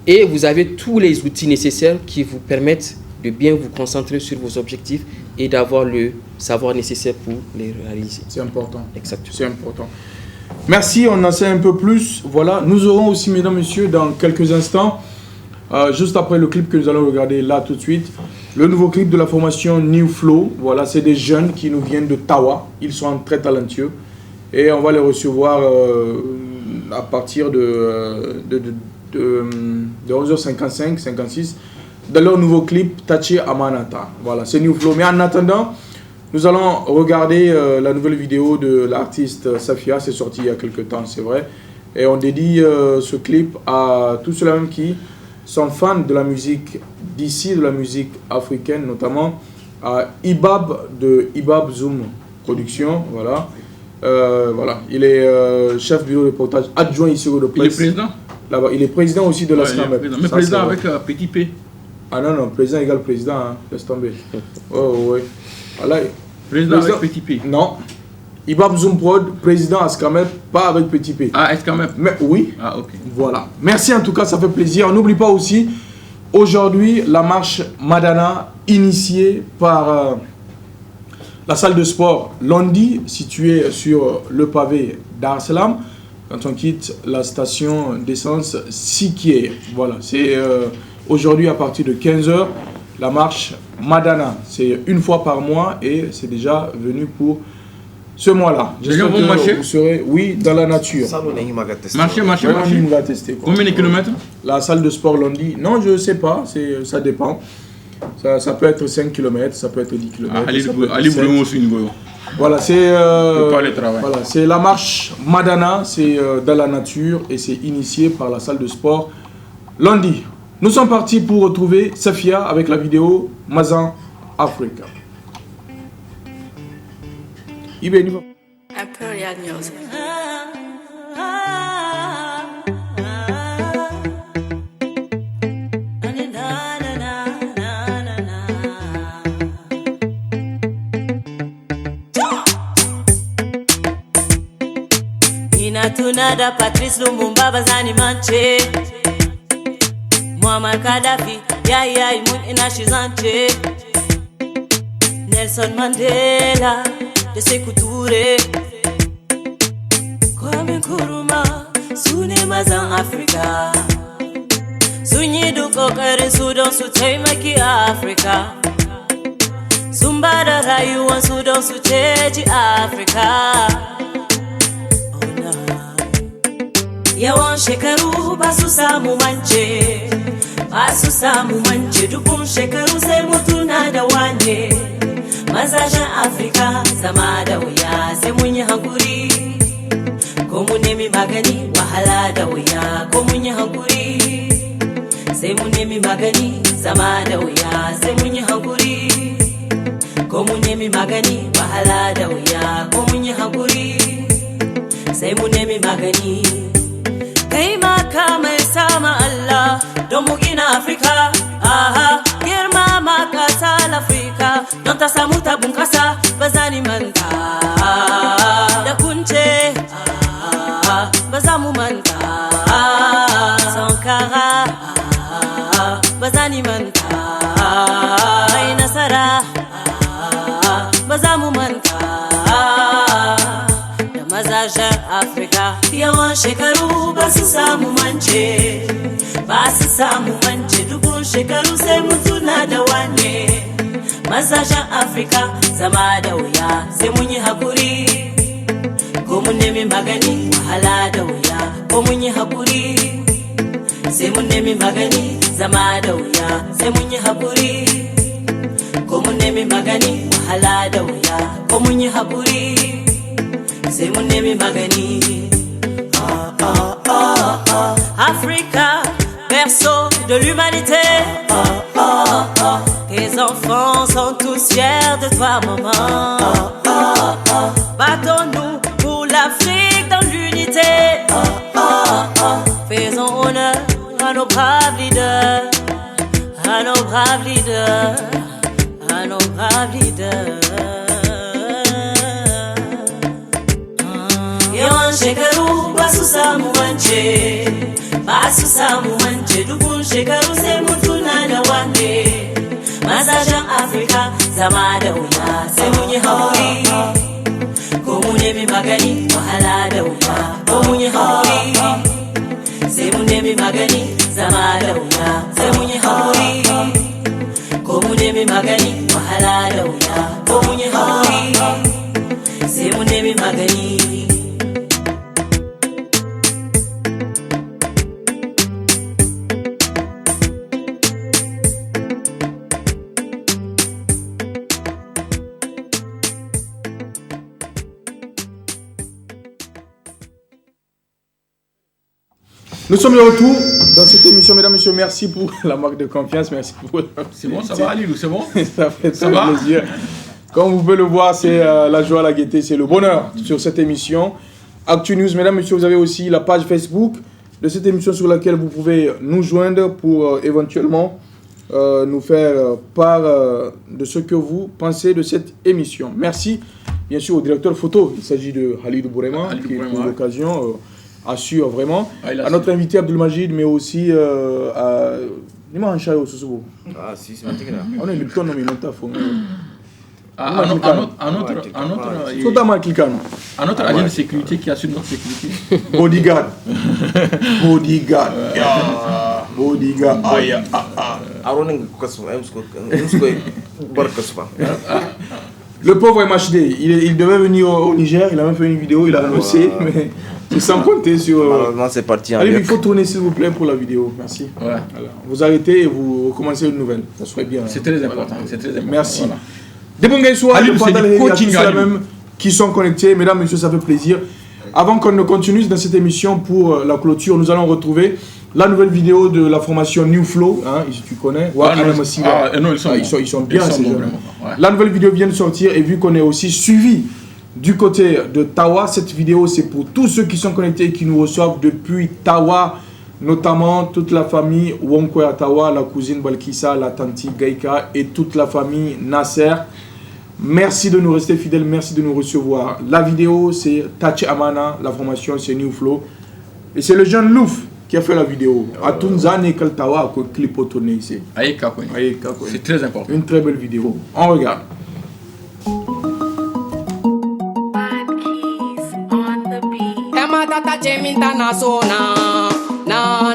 et vous avez tous les outils nécessaires qui vous permettent de bien vous concentrer sur vos objectifs et d'avoir le savoir nécessaire pour les réaliser. C'est important. Exactement. C'est important. Merci, on en sait un peu plus. Voilà, nous aurons aussi, mesdames, messieurs, dans quelques instants, juste après le clip que nous allons regarder là tout de suite, le nouveau clip de la formation New Flow. Voilà, c'est des jeunes qui nous viennent de Tawa. Ils sont très talentueux et on va les recevoir à partir de 11h55, 56 dans leur nouveau clip Taché Amanata. Voilà, c'est New Flow. Mais en attendant, nous allons regarder la nouvelle vidéo de l'artiste Safia. C'est sorti il y a quelques temps, c'est vrai. Et on dédie ce clip à tous ceux-là même qui sont fans de la musique d'ici, de la musique africaine, notamment à Ibab de Ibab Zoom Production. Voilà. Voilà. Il est chef bureau de reportage adjoint ici au de presse. Il est président là-bas. Il est président aussi de la SNAMEP. Mais président avec petit P. Ah non, président égale président, hein. Laisse tomber. Oh, oui. Voilà. Président avec petit P. Non. Ibab Zoom Prod, président Askamep, pas avec petit P. Ah, Askamep. Mais oui. Ah, ok. Voilà. Merci en tout cas, ça fait plaisir. On n'oublie pas aussi, aujourd'hui, la marche Madana, initiée par la salle de sport Londi, située sur le pavé Dar es Salaam, quand on quitte la station d'essence Sikié. Voilà, c'est aujourd'hui à partir de 15h, la marche Madana. C'est une fois par mois et c'est déjà venu pour ce mois-là. J'espère que vous serez, oui, dans la nature. Marcher. Combien de kilomètres? La salle de sport Londi, non, je ne sais pas, ça dépend. Ça peut être 5 km, ça peut être 10 km. Voilà, c'est la marche Madana, c'est dans la nature et c'est initié par la salle de sport Londi. Nous sommes partis pour retrouver Safia avec la vidéo Mazan Africa. Imperial Music. Inatunada Patrice Lumumba Bazani Manche Muammar Gaddafi Yahya Imun Inashizanche Nelson Mandela de Sékou Touré Kwame Nkrumah Sune mazan Afrika Sun yi duk kokarin su don su taimaki Afrika Sun ba da rayuwansu don su ceci Afrika Yawan shekaru ba su samu mance dukun shekaru sai mutuna da wane Mazajen Afrika zama da wuya sai mun yi hankuri ko mun nemi magani wahala da wuya ko mun yi hankuri sai mun nemi magani zama da wuya sai mun yi hankuri ko mun nemi magani wahala da wuya ko mun yi hankuri sai mun nemi magani kai ma ka mai sama Allah don mu gina Afrika girma ma kasar Afrika don ta samu ta bunkasa ba za ni manta da kunce ba za mu manta Sankara ba za ni manta mai nasara ba za mu manta da mazajen Afrika yawan shekaru ba su samu mance dukun shekaru sai mutuna da wane Mazajen Afrika zama da wuya sai mun yi hakuri ko mun nemi magani wahala da wuya ko mun yi hakuri sai mun nemi magani zama da wuya sai mun yi hakuri ko mun nemi magani wahala da wuya ko mun yi hakuri sai mun nemi magani Africa, berceau de l'humanité. Tes enfants sont tous fiers de toi, maman. Battons-nous pour l'Afrique dans l'unité. fierté. Faisons honneur à nos braves leaders, à nos braves leaders, à nos braves leaders. Yawan shekaru ba su samu wance, dubun shekaru sai mutuna da wande. Mazajen Afrika zama da wuya sai mun yi hauri, ko mu nemi magani wahala da wuya, ko mun yi hauri, sai mun nemi magani zama da wuya, sai mun yi hauri, ko mu nemi magani wahala da wuya, ko mun yi hauri, sai mun nemi magani. Nous sommes de retour dans cette émission, mesdames, messieurs. Merci pour la marque de confiance. Merci pour. C'est bon, ça va, Alilou, c'est bon. Ça fait très plaisir. Comme vous pouvez le voir, c'est la joie, la gaieté, c'est le bonheur sur cette émission. Actu News, mesdames, messieurs, vous avez aussi la page Facebook de cette émission sur laquelle vous pouvez nous joindre pour éventuellement nous faire part de ce que vous pensez de cette émission. Merci, bien sûr, au directeur photo. Il s'agit de Halidou Bourema, qui, pour l'occasion, assure vraiment. À notre invité Abdelmajid, mais aussi à. Ah, si, c'est maintenant. On est le plus nommé à notre agent de sécurité qui assure notre sécurité. Bodyguard. Bodyguard. Bodyguard. Le pauvre MHD, il devait venir au Niger, il a même fait une vidéo, il a annoncé, mais c'est sans compter sur. Malheureusement, c'est parti. Allez, il faut tourner s'il vous plaît pour la vidéo. Merci. Ouais. Alors, vous arrêtez et vous recommencez une nouvelle. Ça serait bien. C'est très important. C'est très important. Merci. Voilà. Des bons gars, soit même qui sont connectés. Mesdames, messieurs, ça fait plaisir. Avant qu'on ne continue dans cette émission pour la clôture, nous allons retrouver la nouvelle vidéo de la formation New Flow. Hein, tu connais. Ils sont bien ces jeunes. La nouvelle vidéo vient de sortir et vu qu'on est aussi suivi du côté de Tawa, cette vidéo c'est pour tous ceux qui sont connectés et qui nous reçoivent depuis Tawa, notamment toute la famille Wonkoya Tawa, la cousine Balkissa, la tante Gaïka et toute la famille Nasser. Merci de nous rester fidèles, merci de nous recevoir. La vidéo c'est Tachi Amana, la formation c'est New Flow. Et c'est le jeune Louf qui a fait la vidéo. Atunzane Kaltawa, clip tourné ici. C'est très important. Une très belle vidéo. On regarde. Matata chemita na sona na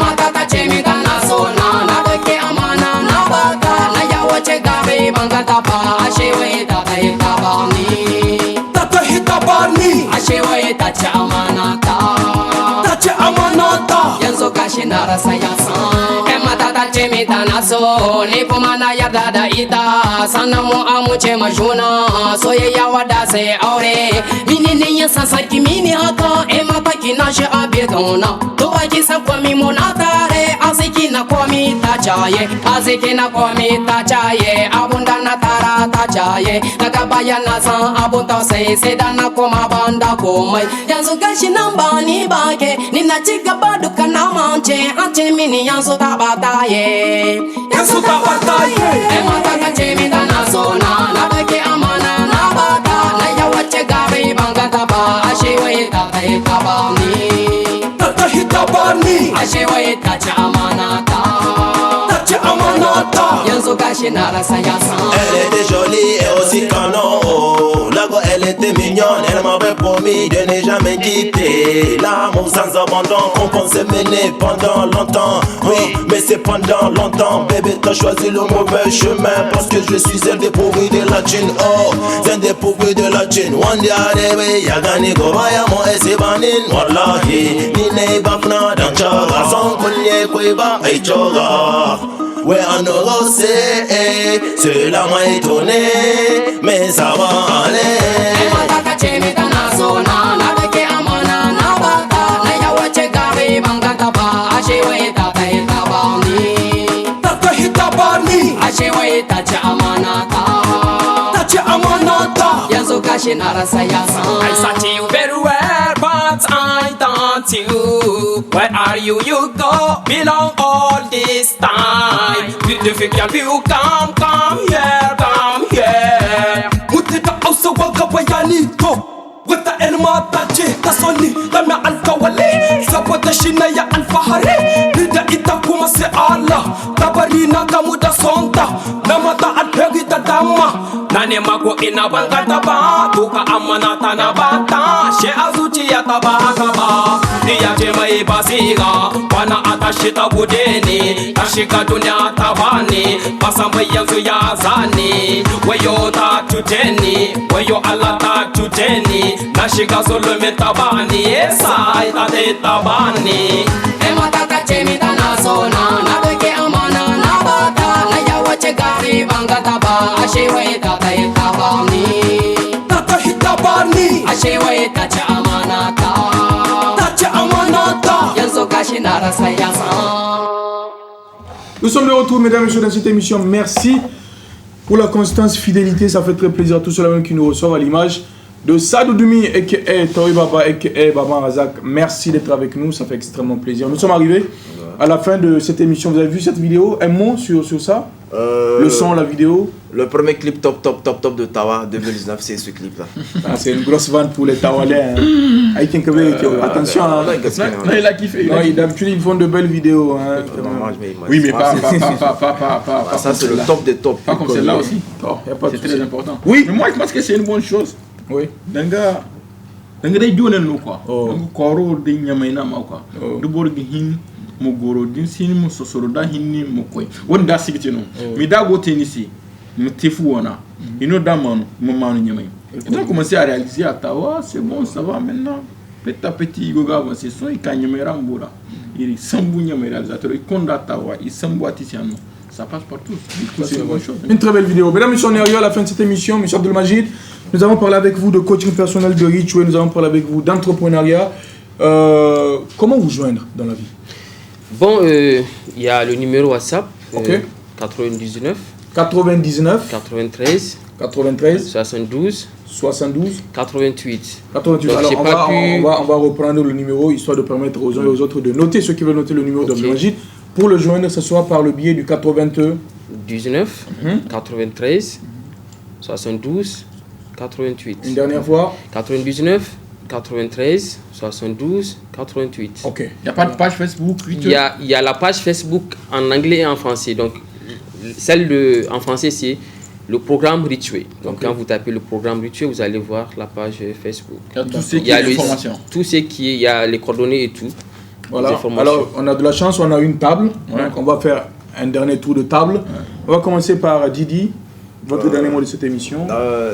matata chemita na sona na deke amana na bata na yawache gabe bangata pa ashewe tata hitabani ashewe tacha amanata yanzo kashi na rasa yasan matata chemita na so ni kumana yarda da ita sanamu amuche majuna soyayya wada sai aure minini yin sasaki mini haka mata kina shi abir gauna to baki san kwami muna tare aziki na kwami ta chaye abunda na tara ta chaye daga bayan na san abun tausayi sai da na koma banda komai yanzu gashi nan ba ni bake ni na ci gaba duka na mance an ce mini yanzu ta bataye mata ka ce mi da na so na bake amana na bata na yawace gabe bangata ba ashe wai ta hitabani ashe wai ta ci amana yanzu gashi na rasa yasan. Elle était jolie et aussi canon. Lago, elle était mignonne, elle m'avait promis de ne jamais quitter. L'amour sans abandon qu'on pensait mener pendant longtemps. Oui, mais c'est pendant longtemps. Bébé, t'as choisi le mauvais chemin parce que je suis un dépourvu de la thune. Oh, un dépourvu de la thune. One day yagani gobaya mo esibanin. Wallahi, nine bafna danchaga. Son kunye kweba aichoga. Ouais, on aura cela m'a étonné, mais ça va aller. Mataka chemita na sona, na beke amana na bata, na yawache gabe bangata ba, ashewe tata hitabani, ashewe tacha amanata, yanzu gashi na rasa yasan. I sought you very well, but that I thought you. Where are you? You go belong all this time. The girl, you come here. Mutita also waka bayanito. Wata elma tace ta soni dame alkawali saboda shi na ya alfahari ni da ita kuma sai Allah tabari na kamu da sonta na mata alheri da dama na nema ko ina banga ta ba to ka amana ta na bata she a zuciya ta ba haka ba ni ya ce mai basira wana atashi ta gude ni ta shiga duniya ta bani basan bai yanzu ya zani wayo ta cuce ni wayo Allah ta cuce ni na shiga zulumin tabani yasa ita ta tabani mata ta ce mi tana sona na doke amana na bata na ya wace gari banga taba ashe wai ta ta tabani ta ta tabani ashe wai ta ce amana ta yanzu gashi na rasa yasa. Nous sommes de retour, mesdames et messieurs, dans cette émission. Merci pour la constance, fidélité. Ça fait très plaisir à tous ceux-là qui nous reçoivent à l'image de Sadou Doumi et Tori Baba et Baba Razak. Merci d'être avec nous, ça fait extrêmement plaisir. Nous sommes arrivés à la fin de cette émission. Vous avez vu cette vidéo? Un mot sur ça? Le son, la vidéo? Le premier clip top de Tawa 2019, c'est ce clip-là. Ah, c'est une grosse vente pour les Tawalais. Hein. Attention. Hein. Non, il a kiffé. D'habitude, ils font de belles vidéos. Hein, oui, mais pas ça, c'est le top des tops. Pas comme celle-là aussi. C'est très important. Oui. Mais moi, je pense que c'est une bonne chose. Oui. Danga day jonel no quoi. Donc koro de nyamaina ma quoi. Du borgi hin mo goro din sini mo sosoro da hinni mo koy. Wonda sigiti no. Mi da go tenisi. Me tefu wona. Ino da manu mo manu nyamai. Et donc commencer à réaliser à Tawa, c'est bon, ça va maintenant. Petit à petit goga va c'est so ikanyemera mbura. Il sambu nyamai réalisateur il konda Tawa, il sambu atisiano. Ça passe partout. C'est une bonne chose. Une très belle vidéo. Mesdames et messieurs, on est arrivé à la fin de cette émission. Monsieur Abdelmajid, nous avons parlé avec vous de coaching personnel, de rituel, nous avons parlé avec vous d'entrepreneuriat. Comment vous joindre dans la vie? Bon, il y a le numéro WhatsApp, 99 93 72 88. Alors on va reprendre le numéro histoire de permettre aux uns et aux autres de noter, ceux qui veulent noter le numéro d'Abdelmajid. Pour le joindre, ce soit par le biais du 19 93 72 88. Une dernière fois. 99 93 72 88. Ok. Il n'y a pas de page Facebook? Il y a la page Facebook en anglais et en français. Donc, celle en français, c'est le programme Rituel. Donc, quand vous tapez le programme Rituel, vous allez voir la page Facebook. Il y a l'information. Tout ce qui est, il y a les coordonnées et tout. Voilà. Alors, on a de la chance, on a une table. Donc, on va faire un dernier tour de table. On va commencer par Didi. Votre dernier mot de cette émission.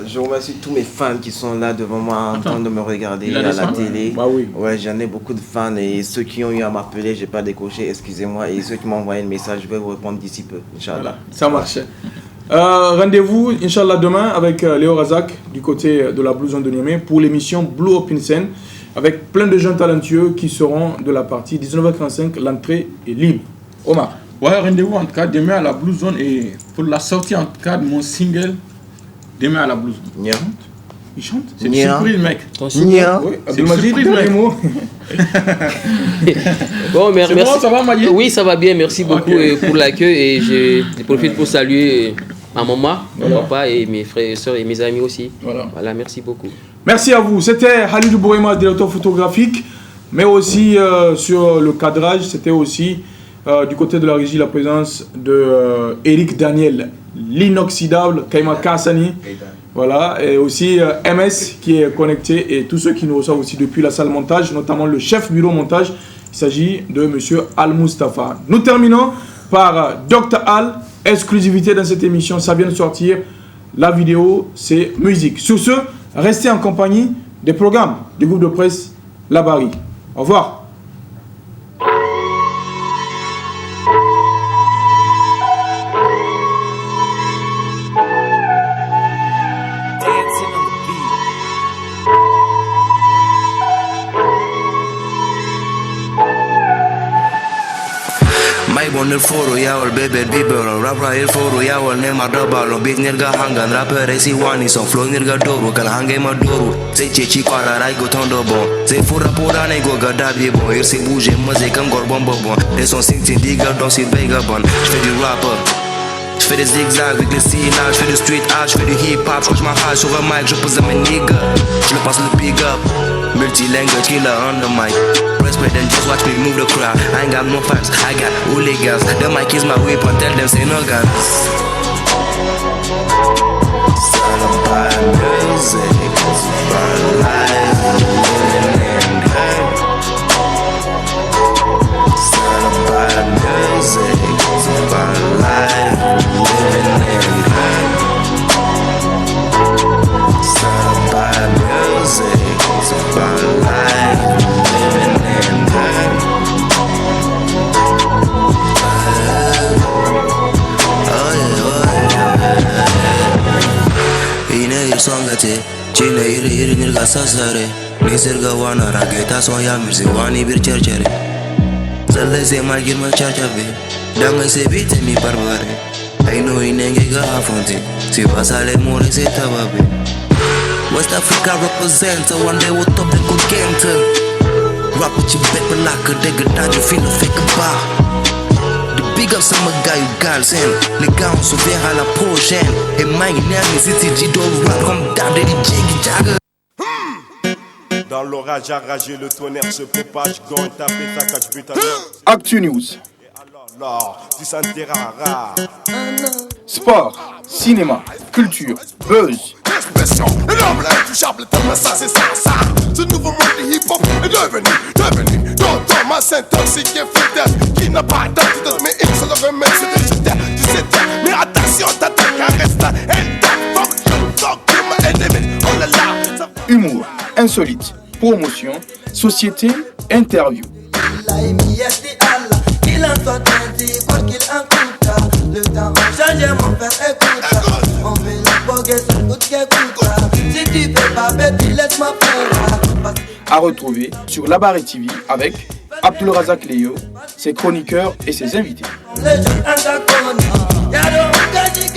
Je remercie tous mes fans qui sont là devant moi en train de me regarder à la télé. Bah oui. Ouais, j'en ai beaucoup de fans et ceux qui ont eu à m'appeler, j'ai pas décroché, excusez-moi. Et ceux qui m'ont envoyé un message, je vais vous répondre d'ici peu, Inch'Allah. Voilà, ça marche. Rendez-vous, Inch'Allah, demain avec Léo Razak du côté de la Blue Zone de Niamey pour l'émission Blue Open Scene avec plein de jeunes talentueux qui seront de la partie 19h45. L'entrée est libre. Omar. Ouais, rendez-vous en tout cas demain à la Blue Zone et pour la sortie en tout cas de mon single demain à la Blue Zone. Yeah. Il chante? C'est une surprise, mec. Yeah. Oui, Abdelmajid, dernier mot. Bon, merci. Bon, ça va, Majid? Oui, ça va bien. Merci beaucoup pour l'accueil et je profite pour saluer ma maman, mon papa et mes frères et sœurs et mes amis aussi. Voilà, merci beaucoup. Merci à vous. C'était Halidou Bourema, directeur photographique, mais aussi sur le cadrage, c'était aussi du côté de la régie la présence de Eric Daniel, l'inoxydable, Kaima Kassani, voilà, et aussi MS qui est connecté et tous ceux qui nous reçoivent aussi depuis la salle montage, notamment le chef bureau montage, il s'agit de monsieur Al Mustafa. Nous terminons par Dr Al, exclusivité dans cette émission, ça vient de sortir, la vidéo c'est musique. Sur ce, restez en compagnie des programmes du groupe de presse La Barry. Au revoir. Mai bon il foro ya ol bebe bibero rapra il foro ya ol ne madabalo big nirga hangan rapper si wani son flow nirga doro kala hange madoro se chechi kwala rai go tondo bon se fura pora ne go gada bibo ir se bouge maze kam gor bon bon et son sing diga dans si vega bon je fais du rapper. J'fais des zigzags avec les syllabes, j'fais du street art, j'fais du hip hop, j'croche ma rage sur un mic, je pose à mes niggas, j'le passe le big up, multilingual killer on the mic, respect and just watch me move the crowd, I ain't got no facts, I got hooligans, the mic is my weapon, tell them say no guns. Son of my music, it's my life, living in hurt. Son of my music, it's my life, living in hurt. Son of my music, it's my life, living in hurt. Songate, Chile iri nirga sasare, Nisirga wana rageta soya mirzi wani bir cherchere. Zalle se magir ma chachabe, danga se bite mi barbare. Aino inenge ga afonti, si pasale more se tababe. West Africa represents, one day we'll top the good game. Rap with your back, but like a digger, that you feel a fake bar. Big up some gars Uganda, les gars on se verra à la prochaine. Et my name is CTG, don't rap comme d'hab de Jiggy Jagger. Dans l'orage arragé, le tonnerre se propage. Gon taper sa cache but à Actu News. alors, tu sentiras rare. Sport, cinéma, culture, buzz. Expression, l'homme l'intouchable, ça c'est ça. Ce nouveau monde du hip-hop est devenu Tonton, ma syntaxique est fidèle. Qui n'a pas d'identité, mais il se le remet, c'est décidé. Tu sais, mais attention, t'attaques, reste intact. Fuck you, my enemy, oh là là. Humour, insolite, promotion, société, interview. Qu'il en soit dit, quoi qu'il en coûte. Le temps a changé, mon père, écoute. On fait la boguette, tout qui écoute. Si tu fais pas bête, laisse-moi faire. À retrouver sur Labaré TV avec Abdulrazak Léo, ses chroniqueurs et ses invités. Les jours en Gaconi, y'a donc gagné.